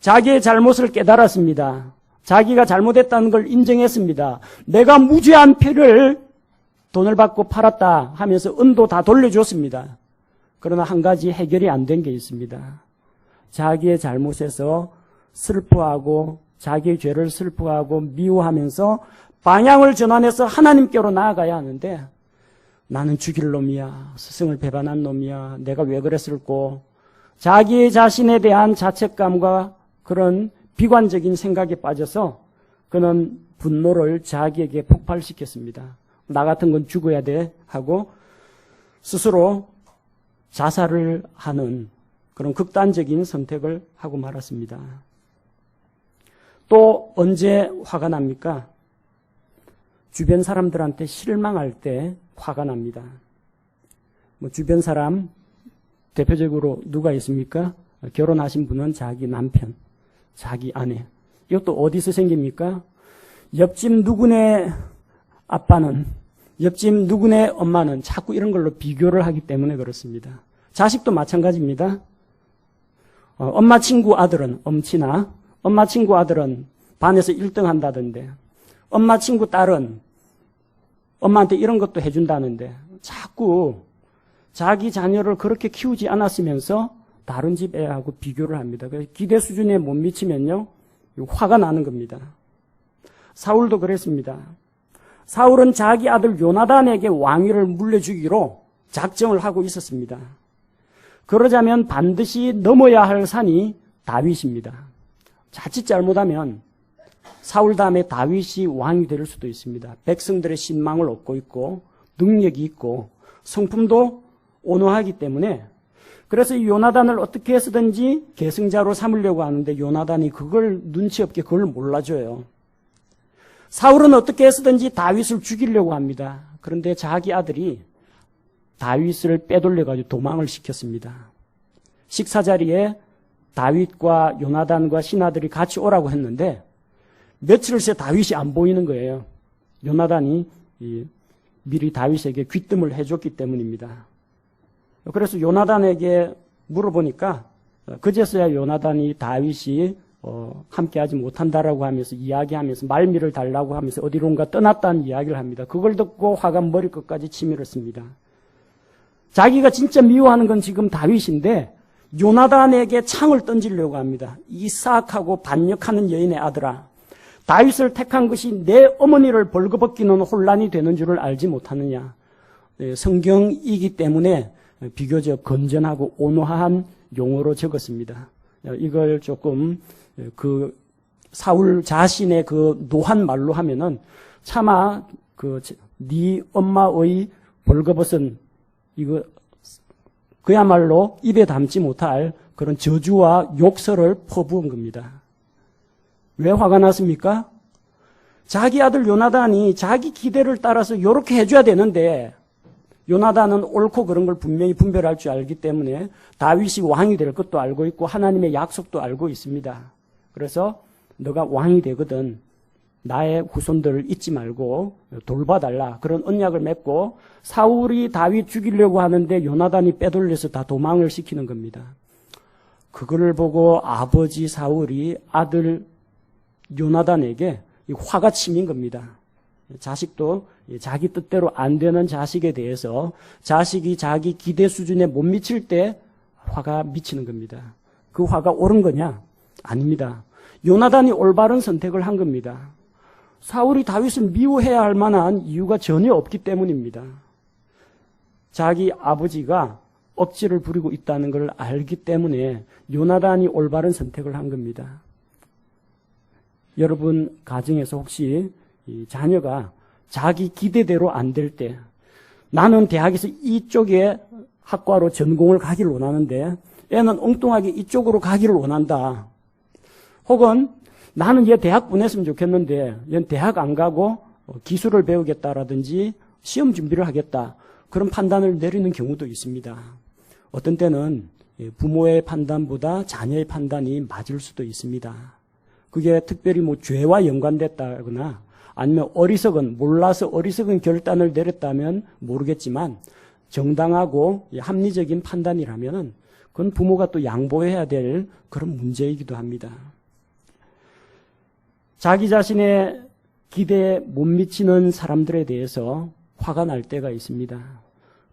자기의 잘못을 깨달았습니다. 자기가 잘못했다는 걸 인정했습니다. 내가 무죄한 피를 돈을 받고 팔았다 하면서 은도 다 돌려줬습니다. 그러나 한 가지 해결이 안 된 게 있습니다. 자기의 잘못에서 슬퍼하고 자기의 죄를 슬퍼하고 미워하면서 방향을 전환해서 하나님께로 나아가야 하는데 나는 죽일 놈이야. 스승을 배반한 놈이야. 내가 왜 그랬을꼬. 자기 자신에 대한 자책감과 그런 비관적인 생각에 빠져서 그는 분노를 자기에게 폭발시켰습니다. 나 같은 건 죽어야 돼 하고 스스로 자살을 하는 그런 극단적인 선택을 하고 말았습니다. 또 언제 화가 납니까? 주변 사람들한테 실망할 때 화가 납니다. 주변 사람 대표적으로 누가 있습니까? 결혼하신 분은 자기 남편, 자기 아내. 이것도 어디서 생깁니까? 옆집 누구네 아빠는, 옆집 누구네 엄마는 자꾸 이런 걸로 비교를 하기 때문에 그렇습니다. 자식도 마찬가지입니다. 엄마 친구 아들은 엄친아, 엄마 친구 아들은 반에서 1등 한다던데, 엄마 친구 딸은 엄마한테 이런 것도 해준다는데 자꾸 자기 자녀를 그렇게 키우지 않았으면서 다른 집 애하고 비교를 합니다. 기대 수준에 못 미치면요 화가 나는 겁니다. 사울도 그랬습니다. 사울은 자기 아들 요나단에게 왕위를 물려주기로 작정을 하고 있었습니다. 그러자면 반드시 넘어야 할 산이 다윗입니다. 자칫 잘못하면 사울 다음에 다윗이 왕이 될 수도 있습니다. 백성들의 신망을 얻고 있고 능력이 있고 성품도 온화하기 때문에 그래서 이 요나단을 어떻게 해서든지 계승자로 삼으려고 하는데 요나단이 그걸 눈치 없게 그걸 몰라줘요. 사울은 어떻게 해서든지 다윗을 죽이려고 합니다. 그런데 자기 아들이 다윗을 빼돌려가지고 도망을 시켰습니다. 식사 자리에 다윗과 요나단과 신하들이 같이 오라고 했는데 며칠 새 다윗이 안 보이는 거예요. 요나단이 미리 다윗에게 귀뜸을 해줬기 때문입니다. 그래서 요나단에게 물어보니까 그제서야 요나단이 다윗이 함께하지 못한다라고 하면서 이야기하면서 말미를 달라고 하면서 어디론가 떠났다는 이야기를 합니다. 그걸 듣고 화가 머리끝까지 치밀었습니다. 자기가 진짜 미워하는 건 지금 다윗인데 요나단에게 창을 던지려고 합니다. 이 사악하고 반역하는 여인의 아들아, 다윗을 택한 것이 내 어머니를 벌거벗기는 혼란이 되는 줄을 알지 못하느냐. 성경이기 때문에 비교적 건전하고 온화한 용어로 적었습니다. 이걸 조금 그 사울 자신의 그 노한 말로 하면은 차마 네 엄마의 벌거벗은 이거 그야말로 입에 담지 못할 그런 저주와 욕설을 퍼부은 겁니다. 왜 화가 났습니까? 자기 아들 요나단이 자기 기대를 따라서 이렇게 해줘야 되는데 요나단은 옳고 그런 걸 분명히 분별할 줄 알기 때문에 다윗이 왕이 될 것도 알고 있고 하나님의 약속도 알고 있습니다. 그래서 너가 왕이 되거든 나의 후손들을 잊지 말고 돌봐달라 그런 언약을 맺고 사울이 다윗 죽이려고 하는데 요나단이 빼돌려서 다 도망을 시키는 겁니다. 그걸 보고 아버지 사울이 아들 요나단에게 화가 치민 겁니다. 자식도 자기 뜻대로 안 되는 자식에 대해서 자식이 자기 기대 수준에 못 미칠 때 화가 미치는 겁니다. 그 화가 옳은 거냐? 아닙니다. 요나단이 올바른 선택을 한 겁니다. 사울이 다윗을 미워해야 할 만한 이유가 전혀 없기 때문입니다. 자기 아버지가 억지를 부리고 있다는 걸 알기 때문에 요나단이 올바른 선택을 한 겁니다. 여러분 가정에서 혹시 자녀가 자기 기대대로 안 될 때 나는 대학에서 이쪽에 학과로 전공을 가기를 원하는데 애는 엉뚱하게 이쪽으로 가기를 원한다. 혹은 나는 얘 대학 보냈으면 좋겠는데 얘는 대학 안 가고 기술을 배우겠다라든지 시험 준비를 하겠다. 그런 판단을 내리는 경우도 있습니다. 어떤 때는 부모의 판단보다 자녀의 판단이 맞을 수도 있습니다. 그게 특별히 죄와 연관됐다거나 아니면 몰라서 어리석은 결단을 내렸다면 모르겠지만 정당하고 합리적인 판단이라면 그건 부모가 또 양보해야 될 그런 문제이기도 합니다. 자기 자신의 기대에 못 미치는 사람들에 대해서 화가 날 때가 있습니다.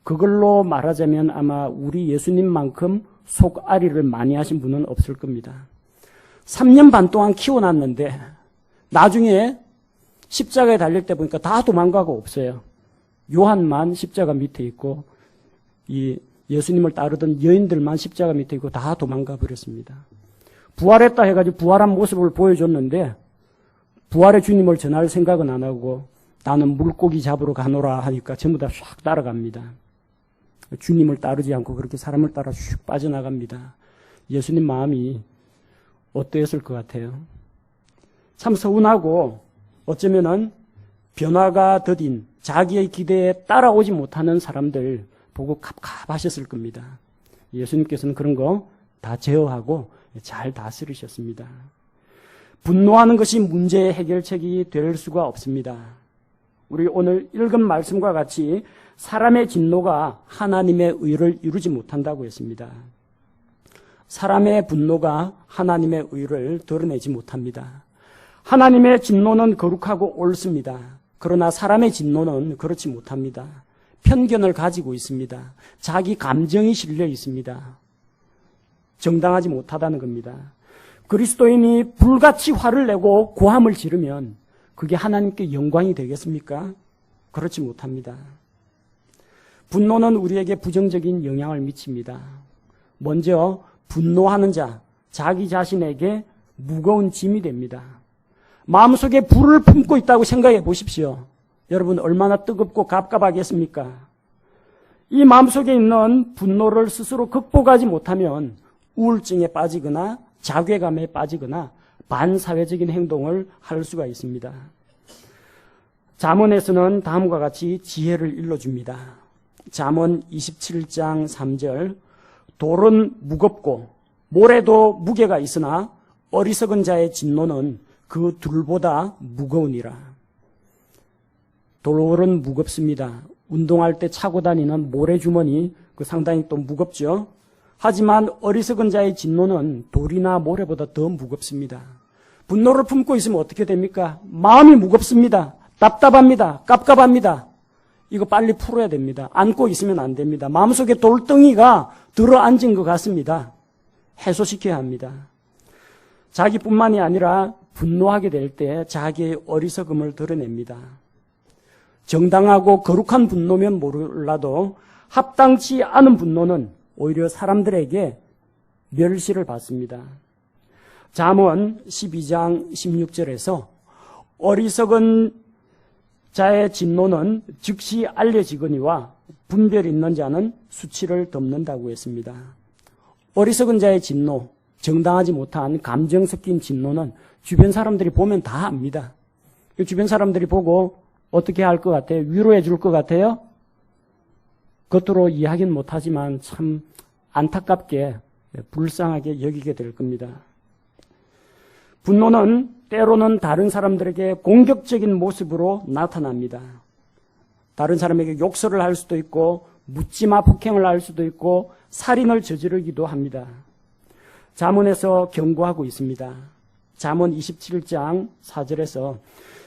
그걸로 말하자면 아마 우리 예수님만큼 속앓이를 많이 하신 분은 없을 겁니다. 3년 반 동안 키워놨는데 나중에 십자가에 달릴 때 보니까 다 도망가고 없어요. 요한만 십자가 밑에 있고 이 예수님을 따르던 여인들만 십자가 밑에 있고 다 도망가 버렸습니다. 부활했다 해가지고 부활한 모습을 보여줬는데 부활의 주님을 전할 생각은 안 하고 나는 물고기 잡으러 가노라 하니까 전부 다 샥 따라갑니다. 주님을 따르지 않고 그렇게 사람을 따라 슉 빠져나갑니다. 예수님 마음이 어떠했을 것 같아요? 참 서운하고 어쩌면은 변화가 더딘 자기의 기대에 따라오지 못하는 사람들 보고 갑갑하셨을 겁니다. 예수님께서는 그런 거 다 제어하고 잘 다스리셨습니다. 분노하는 것이 문제의 해결책이 될 수가 없습니다. 우리 오늘 읽은 말씀과 같이 사람의 진노가 하나님의 의를 이루지 못한다고 했습니다. 사람의 분노가 하나님의 의를 드러내지 못합니다. 하나님의 진노는 거룩하고 옳습니다. 그러나 사람의 진노는 그렇지 못합니다. 편견을 가지고 있습니다. 자기 감정이 실려 있습니다. 정당하지 못하다는 겁니다. 그리스도인이 불같이 화를 내고 고함을 지르면 그게 하나님께 영광이 되겠습니까? 그렇지 못합니다. 분노는 우리에게 부정적인 영향을 미칩니다. 먼저 분노하는 자, 자기 자신에게 무거운 짐이 됩니다. 마음속에 불을 품고 있다고 생각해 보십시오. 여러분 얼마나 뜨겁고 갑갑하겠습니까? 이 마음속에 있는 분노를 스스로 극복하지 못하면 우울증에 빠지거나 자괴감에 빠지거나 반사회적인 행동을 할 수가 있습니다. 잠언에서는 다음과 같이 지혜를 일러줍니다. 잠언 27장 3절 돌은 무겁고 모래도 무게가 있으나 어리석은 자의 진노는 그 둘보다 무거우니라. 돌은 무겁습니다. 운동할 때 차고 다니는 모래주머니 그 상당히 또 무겁죠. 하지만 어리석은 자의 진노는 돌이나 모래보다 더 무겁습니다. 분노를 품고 있으면 어떻게 됩니까? 마음이 무겁습니다. 답답합니다. 깝깝합니다. 이거 빨리 풀어야 됩니다. 안고 있으면 안 됩니다. 마음속에 돌덩이가 들어앉은 것 같습니다. 해소시켜야 합니다. 자기뿐만이 아니라 분노하게 될 때 자기의 어리석음을 드러냅니다. 정당하고 거룩한 분노면 몰라도 합당치 않은 분노는 오히려 사람들에게 멸시를 받습니다. 잠언 12장 16절에서 어리석은 자의 진노는 즉시 알려지거니와 분별 있는 자는 수치를 덮는다고 했습니다. 어리석은 자의 진노, 정당하지 못한 감정 섞인 진노는 주변 사람들이 보면 다 압니다. 주변 사람들이 보고 어떻게 할 것 같아요? 위로해 줄 것 같아요? 겉으로 이야기는 못하지만 참 안타깝게 불쌍하게 여기게 될 겁니다. 분노는 때로는 다른 사람들에게 공격적인 모습으로 나타납니다. 다른 사람에게 욕설을 할 수도 있고 묻지마 폭행을 할 수도 있고 살인을 저지르기도 합니다. 잠언에서 경고하고 있습니다. 잠언 27장 4절에서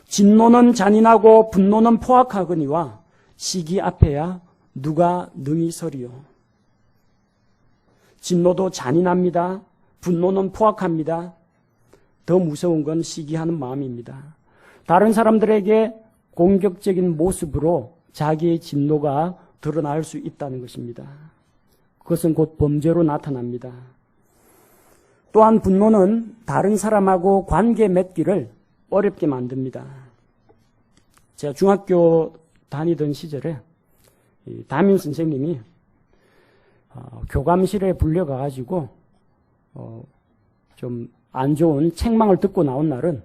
진노는 잔인하고 분노는 포악하거니와 시기 앞에야 누가 능히 서리요. 진노도 잔인합니다. 분노는 포악합니다. 더 무서운 건 시기하는 마음입니다. 다른 사람들에게 공격적인 모습으로 자기의 진노가 드러날 수 있다는 것입니다. 그것은 곧 범죄로 나타납니다. 또한 분노는 다른 사람하고 관계 맺기를 어렵게 만듭니다. 제가 중학교 다니던 시절에 담임 선생님이 교감실에 불려가가지고 좀 안 좋은 책망을 듣고 나온 날은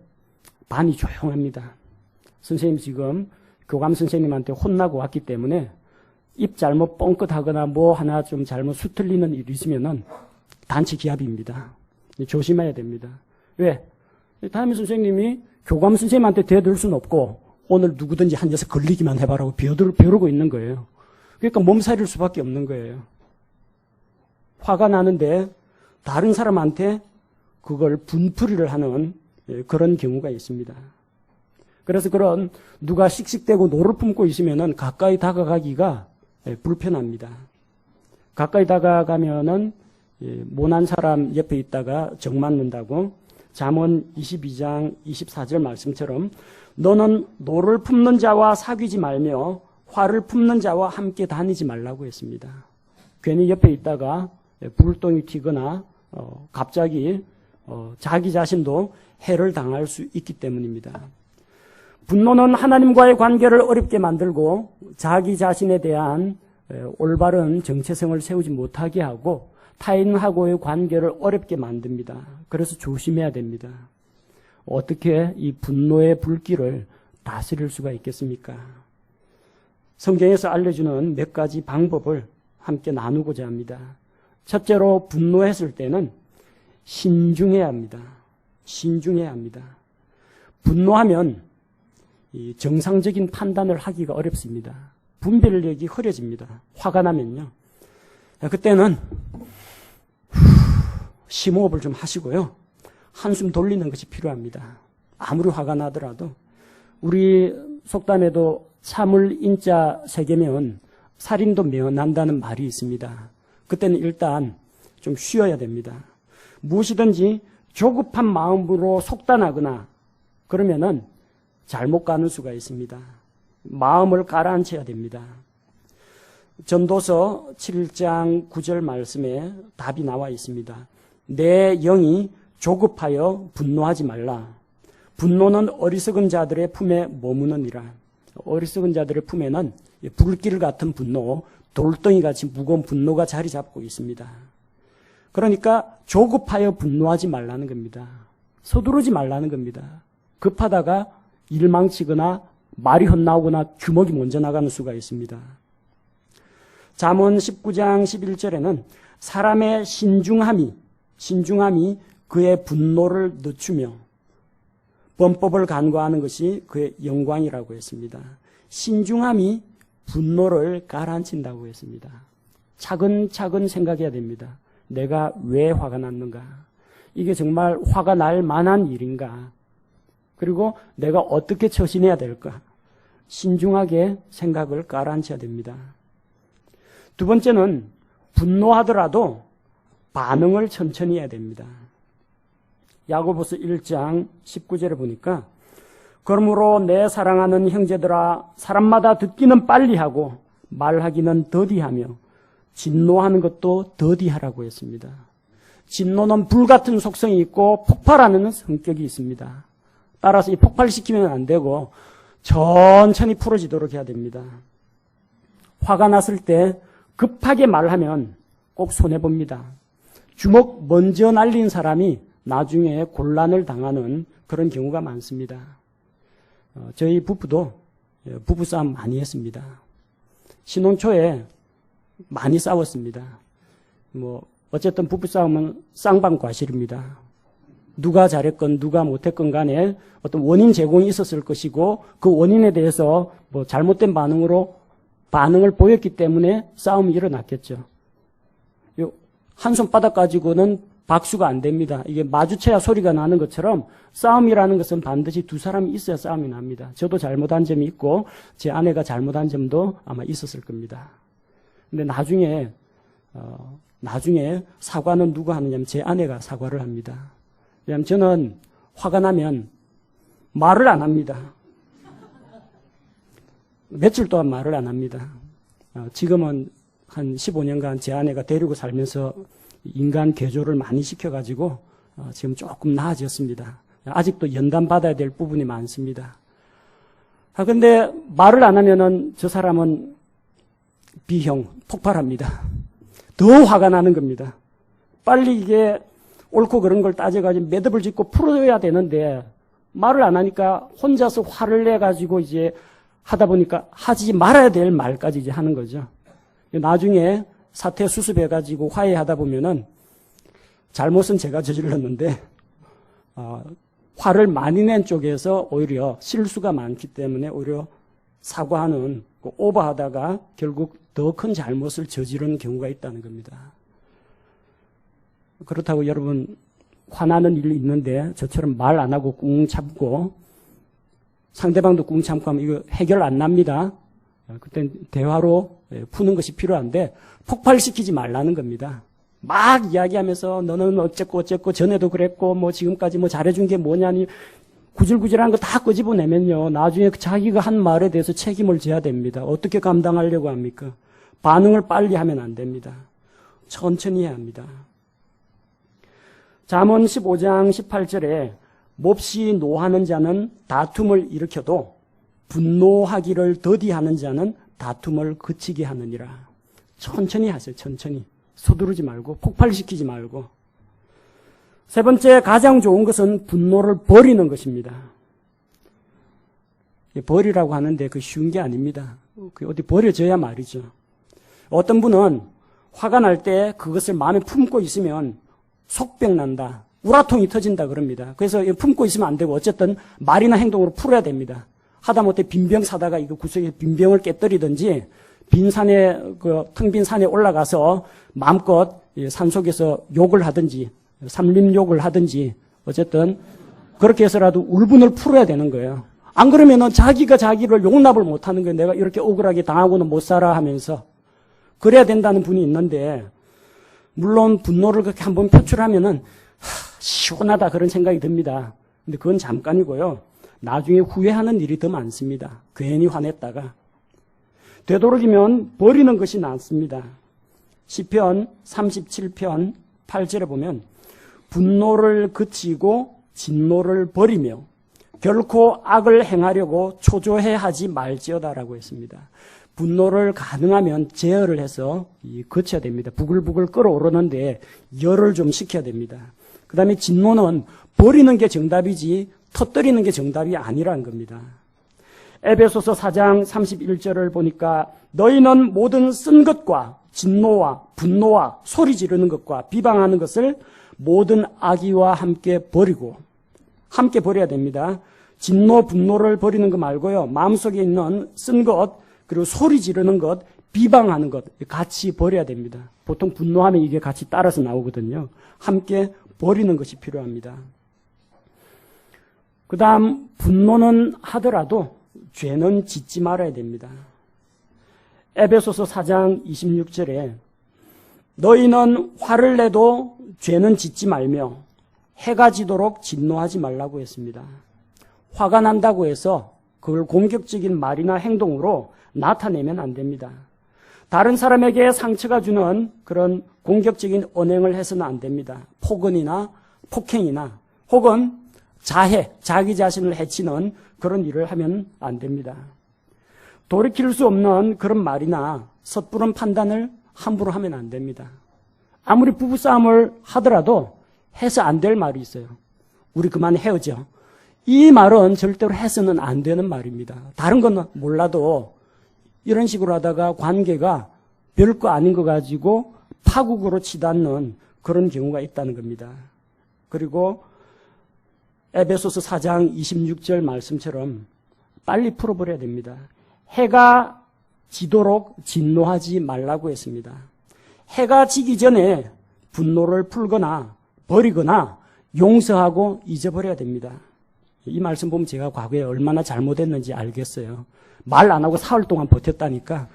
반이 조용합니다. 선생님 지금 교감 선생님한테 혼나고 왔기 때문에 입 잘못 뻥끗하거나 뭐 하나 좀 잘못 수틀리는 일이 있으면은 단체 기합입니다. 조심해야 됩니다. 왜? 담임 선생님이 교감 선생님한테 대들 수는 없고 오늘 누구든지 한 녀석 걸리기만 해봐라고 벼르고 있는 거예요. 그러니까 몸살일 수밖에 없는 거예요. 화가 나는데 다른 사람한테 그걸 분풀이를 하는 그런 경우가 있습니다. 그래서 그런 누가 씩씩대고 노를 품고 있으면은 가까이 다가가기가 불편합니다. 가까이 다가가면은 모난 사람 옆에 있다가 정 맞는다고 잠언 22장 24절 말씀처럼 너는 노를 품는 자와 사귀지 말며 화를 품는 자와 함께 다니지 말라고 했습니다. 괜히 옆에 있다가 불똥이 튀거나 갑자기 자기 자신도 해를 당할 수 있기 때문입니다. 분노는 하나님과의 관계를 어렵게 만들고 자기 자신에 대한 올바른 정체성을 세우지 못하게 하고 타인하고의 관계를 어렵게 만듭니다. 그래서 조심해야 됩니다. 어떻게 이 분노의 불길을 다스릴 수가 있겠습니까? 성경에서 알려주는 몇 가지 방법을 함께 나누고자 합니다. 첫째로 분노했을 때는 신중해야 합니다. 신중해야 합니다. 분노하면 이 정상적인 판단을 하기가 어렵습니다. 분별력이 흐려집니다. 화가 나면요. 그때는 심호흡을 좀 하시고요. 한숨 돌리는 것이 필요합니다. 아무리 화가 나더라도 우리 속담에도 참을 인자 새기면 살인도 면한다는 말이 있습니다. 그때는 일단 좀 쉬어야 됩니다. 무엇이든지 조급한 마음으로 속단하거나 그러면은 잘못 가는 수가 있습니다. 마음을 가라앉혀야 됩니다. 전도서 7장 9절 말씀에 답이 나와 있습니다. 내 영이 조급하여 분노하지 말라. 분노는 어리석은 자들의 품에 머무느니라. 어리석은 자들의 품에는 불길 같은 분노, 돌덩이같이 무거운 분노가 자리 잡고 있습니다. 그러니까 조급하여 분노하지 말라는 겁니다. 서두르지 말라는 겁니다. 급하다가 일망치거나 말이 헛나오거나 주먹이 먼저 나가는 수가 있습니다. 잠언 19장 11절에는 사람의 신중함이 그의 분노를 늦추며 범법을 간과하는 것이 그의 영광이라고 했습니다. 신중함이 분노를 가라앉힌다고 했습니다. 차근차근 생각해야 됩니다. 내가 왜 화가 났는가? 이게 정말 화가 날 만한 일인가? 그리고 내가 어떻게 처신해야 될까? 신중하게 생각을 가라앉혀야 됩니다. 두 번째는 분노하더라도 반응을 천천히 해야 됩니다. 야고보서 1장 19절에 보니까 그러므로 내 사랑하는 형제들아 사람마다 듣기는 빨리 하고 말하기는 더디하며 진노하는 것도 더디하라고 했습니다. 진노는 불같은 속성이 있고 폭발하는 성격이 있습니다. 따라서 이 폭발시키면 안 되고 천천히 풀어지도록 해야 됩니다. 화가 났을 때 급하게 말하면 꼭 손해봅니다. 주먹 먼저 날린 사람이 나중에 곤란을 당하는 그런 경우가 많습니다. 저희 부부도 부부싸움 많이 했습니다. 신혼 초에 많이 싸웠습니다. 어쨌든 부부싸움은 쌍방과실입니다. 누가 잘했건 누가 못했건 간에 어떤 원인 제공이 있었을 것이고 그 원인에 대해서 잘못된 반응을 보였기 때문에 싸움이 일어났겠죠. 한 손바닥 가지고는 박수가 안 됩니다. 이게 마주쳐야 소리가 나는 것처럼 싸움이라는 것은 반드시 두 사람이 있어야 싸움이 납니다. 저도 잘못한 점이 있고 제 아내가 잘못한 점도 아마 있었을 겁니다. 근데 나중에 사과는 누가 하느냐면 제 아내가 사과를 합니다. 왜냐하면 저는 화가 나면 말을 안 합니다. 며칠 동안 말을 안 합니다. 지금은 한 15년간 제 아내가 데리고 살면서 인간 개조를 많이 시켜가지고 지금 조금 나아졌습니다. 아직도 연단받아야 될 부분이 많습니다. 근데 말을 안 하면은 저 사람은 B형, 폭발합니다. 더 화가 나는 겁니다. 빨리 이게 옳고 그런 걸 따져가지고 매듭을 짓고 풀어야 되는데 말을 안 하니까 혼자서 화를 내가지고 이제 하다 보니까 하지 말아야 될 말까지 이제 하는 거죠. 나중에 사태 수습해가지고 화해하다 보면은 잘못은 제가 저질렀는데 화를 많이 낸 쪽에서 오히려 실수가 많기 때문에 오히려 사과하는 오버하다가 결국 더 큰 잘못을 저지르는 경우가 있다는 겁니다. 그렇다고 여러분 화나는 일이 있는데 저처럼 말 안 하고 꾹 참고 상대방도 꾹 참고 하면 이거 해결 안 납니다. 그때 대화로 푸는 것이 필요한데 폭발시키지 말라는 겁니다. 막 이야기하면서 너는 어쨌고 전에도 그랬고 뭐 지금까지 뭐 잘해준 게 뭐냐니 구질구질한 거 다 끄집어내면요. 나중에 자기가 한 말에 대해서 책임을 져야 됩니다. 어떻게 감당하려고 합니까? 반응을 빨리 하면 안 됩니다. 천천히 해야 합니다. 잠언 15장 18절에 몹시 노하는 자는 다툼을 일으켜도 분노하기를 더디하는 자는 다툼을 그치게 하느니라. 천천히 하세요. 천천히. 서두르지 말고 폭발시키지 말고. 세 번째 가장 좋은 것은 분노를 버리는 것입니다. 버리라고 하는데 그 쉬운 게 아닙니다. 어디 버려져야 말이죠. 어떤 분은 화가 날 때 그것을 마음에 품고 있으면 속병 난다. 우라통이 터진다 그럽니다. 그래서 품고 있으면 안 되고 어쨌든 말이나 행동으로 풀어야 됩니다. 하다못해 빈병 사다가 이거 구석에 빈병을 깨뜨리든지 빈 산에 텅 빈 산에 올라가서 마음껏 산속에서 욕을 하든지 삼림욕을 하든지 어쨌든 그렇게 해서라도 울분을 풀어야 되는 거예요. 안 그러면은 자기가 자기를 용납을 못 하는 거예요. 내가 이렇게 억울하게 당하고는 못 살아 하면서 그래야 된다는 분이 있는데 물론 분노를 그렇게 한번 표출하면은 시원하다 그런 생각이 듭니다. 근데 그건 잠깐이고요. 나중에 후회하는 일이 더 많습니다. 괜히 화냈다가. 되도록이면 버리는 것이 낫습니다. 시편 37편 8절에 보면 분노를 그치고 진노를 버리며 결코 악을 행하려고 초조해 하지 말지어다라고 했습니다. 분노를 가능하면 제어를 해서 그쳐야 됩니다. 부글부글 끓어오르는데 열을 좀 식혀야 됩니다. 그 다음에 진노는 버리는 게 정답이지 터뜨리는 게 정답이 아니라는 겁니다. 에베소서 4장 31절을 보니까 너희는 모든 쓴 것과 진노와 분노와 소리 지르는 것과 비방하는 것을 모든 악의와 함께 버리고 함께 버려야 됩니다. 진노, 분노를 버리는 거 말고요. 마음속에 있는 쓴 것 그리고 소리 지르는 것, 비방하는 것 같이 버려야 됩니다. 보통 분노하면 이게 같이 따라서 나오거든요. 함께 버리는 것이 필요합니다. 그 다음 분노는 하더라도 죄는 짓지 말아야 됩니다. 에베소서 4장 26절에 너희는 화를 내도 죄는 짓지 말며 해가 지도록 진노하지 말라고 했습니다. 화가 난다고 해서 그걸 공격적인 말이나 행동으로 나타내면 안 됩니다. 다른 사람에게 상처가 주는 그런 공격적인 언행을 해서는 안 됩니다. 폭언이나 폭행이나 혹은 자해, 자기 자신을 해치는 그런 일을 하면 안 됩니다. 돌이킬 수 없는 그런 말이나 섣부른 판단을 함부로 하면 안 됩니다. 아무리 부부싸움을 하더라도 해서 안 될 말이 있어요. 우리 그만 헤어져. 이 말은 절대로 해서는 안 되는 말입니다. 다른 건 몰라도 이런 식으로 하다가 관계가 별거 아닌 거 가지고 파국으로 치닫는 그런 경우가 있다는 겁니다. 그리고 에베소서 4장 26절 말씀처럼 빨리 풀어버려야 됩니다. 해가 지도록 진노하지 말라고 했습니다. 해가 지기 전에 분노를 풀거나 버리거나 용서하고 잊어버려야 됩니다. 이 말씀 보면 제가 과거에 얼마나 잘못했는지 알겠어요. 말 안 하고 사흘 동안 버텼다니까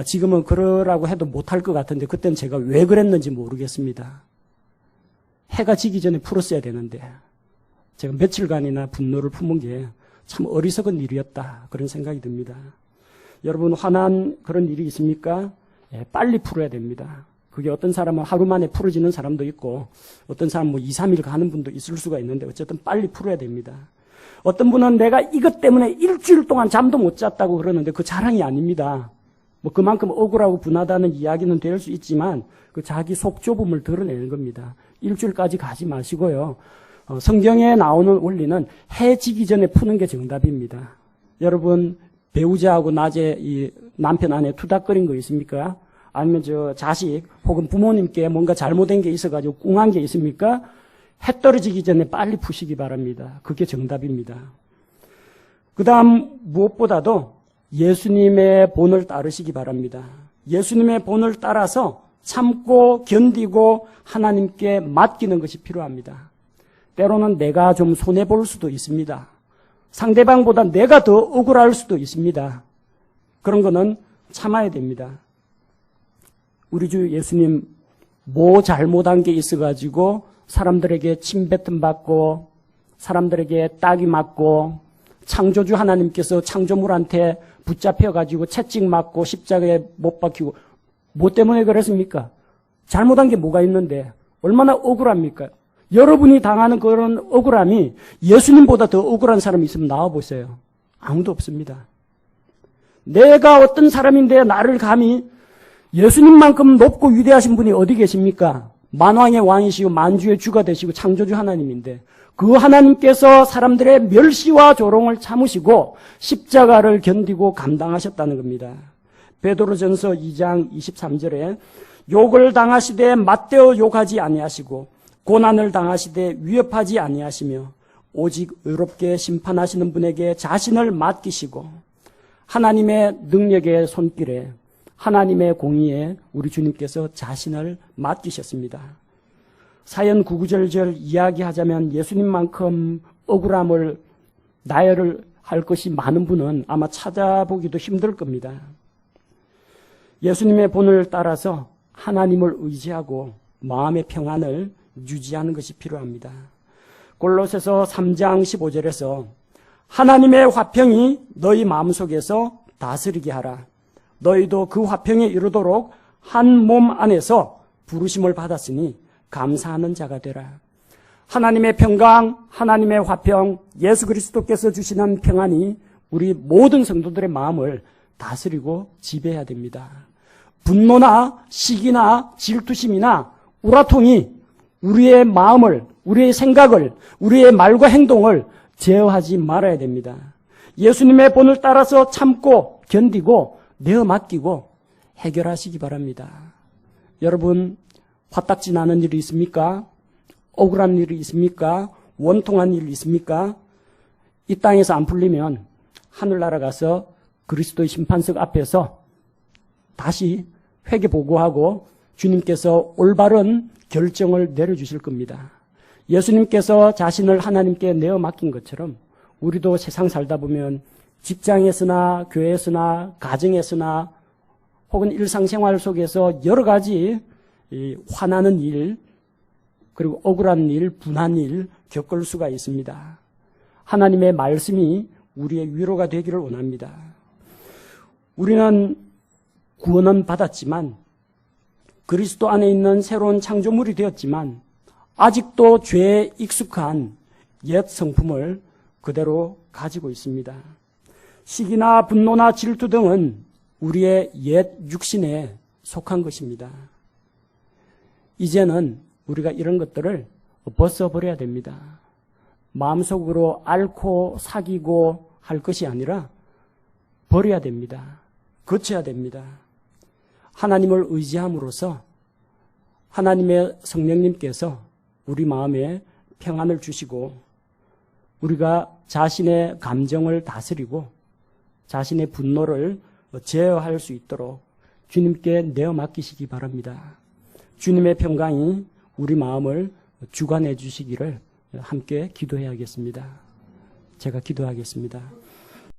지금은 그러라고 해도 못할 것 같은데 그때는 제가 왜 그랬는지 모르겠습니다. 해가 지기 전에 풀었어야 되는데 제가 며칠간이나 분노를 품은 게 참 어리석은 일이었다 그런 생각이 듭니다. 여러분 화난 그런 일이 있습니까? 빨리 풀어야 됩니다. 그게 어떤 사람은 하루 만에 풀어지는 사람도 있고 어떤 사람은 뭐 2, 3일 가는 분도 있을 수가 있는데 어쨌든 빨리 풀어야 됩니다. 어떤 분은 내가 이것 때문에 일주일 동안 잠도 못 잤다고 그러는데 그 자랑이 아닙니다. 뭐 그만큼 억울하고 분하다는 이야기는 될 수 있지만 그 자기 속 좁음을 드러내는 겁니다. 일주일까지 가지 마시고요. 성경에 나오는 원리는 해 지기 전에 푸는 게 정답입니다. 여러분 배우자하고 낮에 이 남편 아내 투닥거린 거 있습니까? 아니면 저 자식 혹은 부모님께 뭔가 잘못된 게 있어가지고 꿍한 게 있습니까? 해 떨어지기 전에 빨리 푸시기 바랍니다. 그게 정답입니다. 그 다음 무엇보다도 예수님의 본을 따르시기 바랍니다. 예수님의 본을 따라서 참고 견디고 하나님께 맡기는 것이 필요합니다. 때로는 내가 좀 손해볼 수도 있습니다. 상대방보다 내가 더 억울할 수도 있습니다. 그런 거는 참아야 됩니다. 우리 주 예수님 뭐 잘못한 게 있어가지고 사람들에게 침뱉음 받고 사람들에게 따기 맞고 창조주 하나님께서 창조물한테 붙잡혀가지고 채찍 맞고 십자가에 못 박히고 뭐 때문에 그랬습니까? 잘못한 게 뭐가 있는데 얼마나 억울합니까? 여러분이 당하는 그런 억울함이 예수님보다 더 억울한 사람이 있으면 나와보세요. 아무도 없습니다. 내가 어떤 사람인데 나를 감히 예수님만큼 높고 위대하신 분이 어디 계십니까? 만왕의 왕이시고 만주의 주가 되시고 창조주 하나님인데 그 하나님께서 사람들의 멸시와 조롱을 참으시고 십자가를 견디고 감당하셨다는 겁니다. 베드로전서 2장 23절에 욕을 당하시되 맞대어 욕하지 아니하시고 고난을 당하시되 위협하지 아니하시며 오직 의롭게 심판하시는 분에게 자신을 맡기시고 하나님의 능력의 손길에 하나님의 공의에 우리 주님께서 자신을 맡기셨습니다. 사연 구구절절 이야기하자면 예수님만큼 억울함을 나열을 할 것이 많은 분은 아마 찾아보기도 힘들 겁니다. 예수님의 본을 따라서 하나님을 의지하고 마음의 평안을 유지하는 것이 필요합니다. 골로새서 3장 15절에서 하나님의 화평이 너희 마음속에서 다스리게 하라. 너희도 그 화평에 이르도록 한 몸 안에서 부르심을 받았으니 감사하는 자가 되라. 하나님의 평강, 하나님의 화평, 예수 그리스도께서 주시는 평안이 우리 모든 성도들의 마음을 다스리고 지배해야 됩니다. 분노나 시기나 질투심이나 우라통이 우리의 마음을, 우리의 생각을, 우리의 말과 행동을 제어하지 말아야 됩니다. 예수님의 본을 따라서 참고 견디고 내어 맡기고 해결하시기 바랍니다. 여러분, 화딱지 나는 일이 있습니까? 억울한 일이 있습니까? 원통한 일이 있습니까? 이 땅에서 안 풀리면 하늘나라 가서 그리스도의 심판석 앞에서 다시 회개 보고하고 주님께서 올바른 결정을 내려주실 겁니다. 예수님께서 자신을 하나님께 내어 맡긴 것처럼 우리도 세상 살다 보면 직장에서나 교회에서나 가정에서나 혹은 일상생활 속에서 여러 가지 화나는 일 그리고 억울한 일, 분한 일 겪을 수가 있습니다. 하나님의 말씀이 우리의 위로가 되기를 원합니다. 우리는 구원은 받았지만 그리스도 안에 있는 새로운 창조물이 되었지만 아직도 죄에 익숙한 옛 성품을 그대로 가지고 있습니다. 시기나 분노나 질투 등은 우리의 옛 육신에 속한 것입니다. 이제는 우리가 이런 것들을 벗어버려야 됩니다. 마음속으로 앓고 사귀고 할 것이 아니라 버려야 됩니다. 거쳐야 됩니다. 하나님을 의지함으로써 하나님의 성령님께서 우리 마음에 평안을 주시고 우리가 자신의 감정을 다스리고 자신의 분노를 제어할 수 있도록 주님께 내어 맡기시기 바랍니다. 주님의 평강이 우리 마음을 주관해 주시기를 함께 기도해야겠습니다. 제가 기도하겠습니다.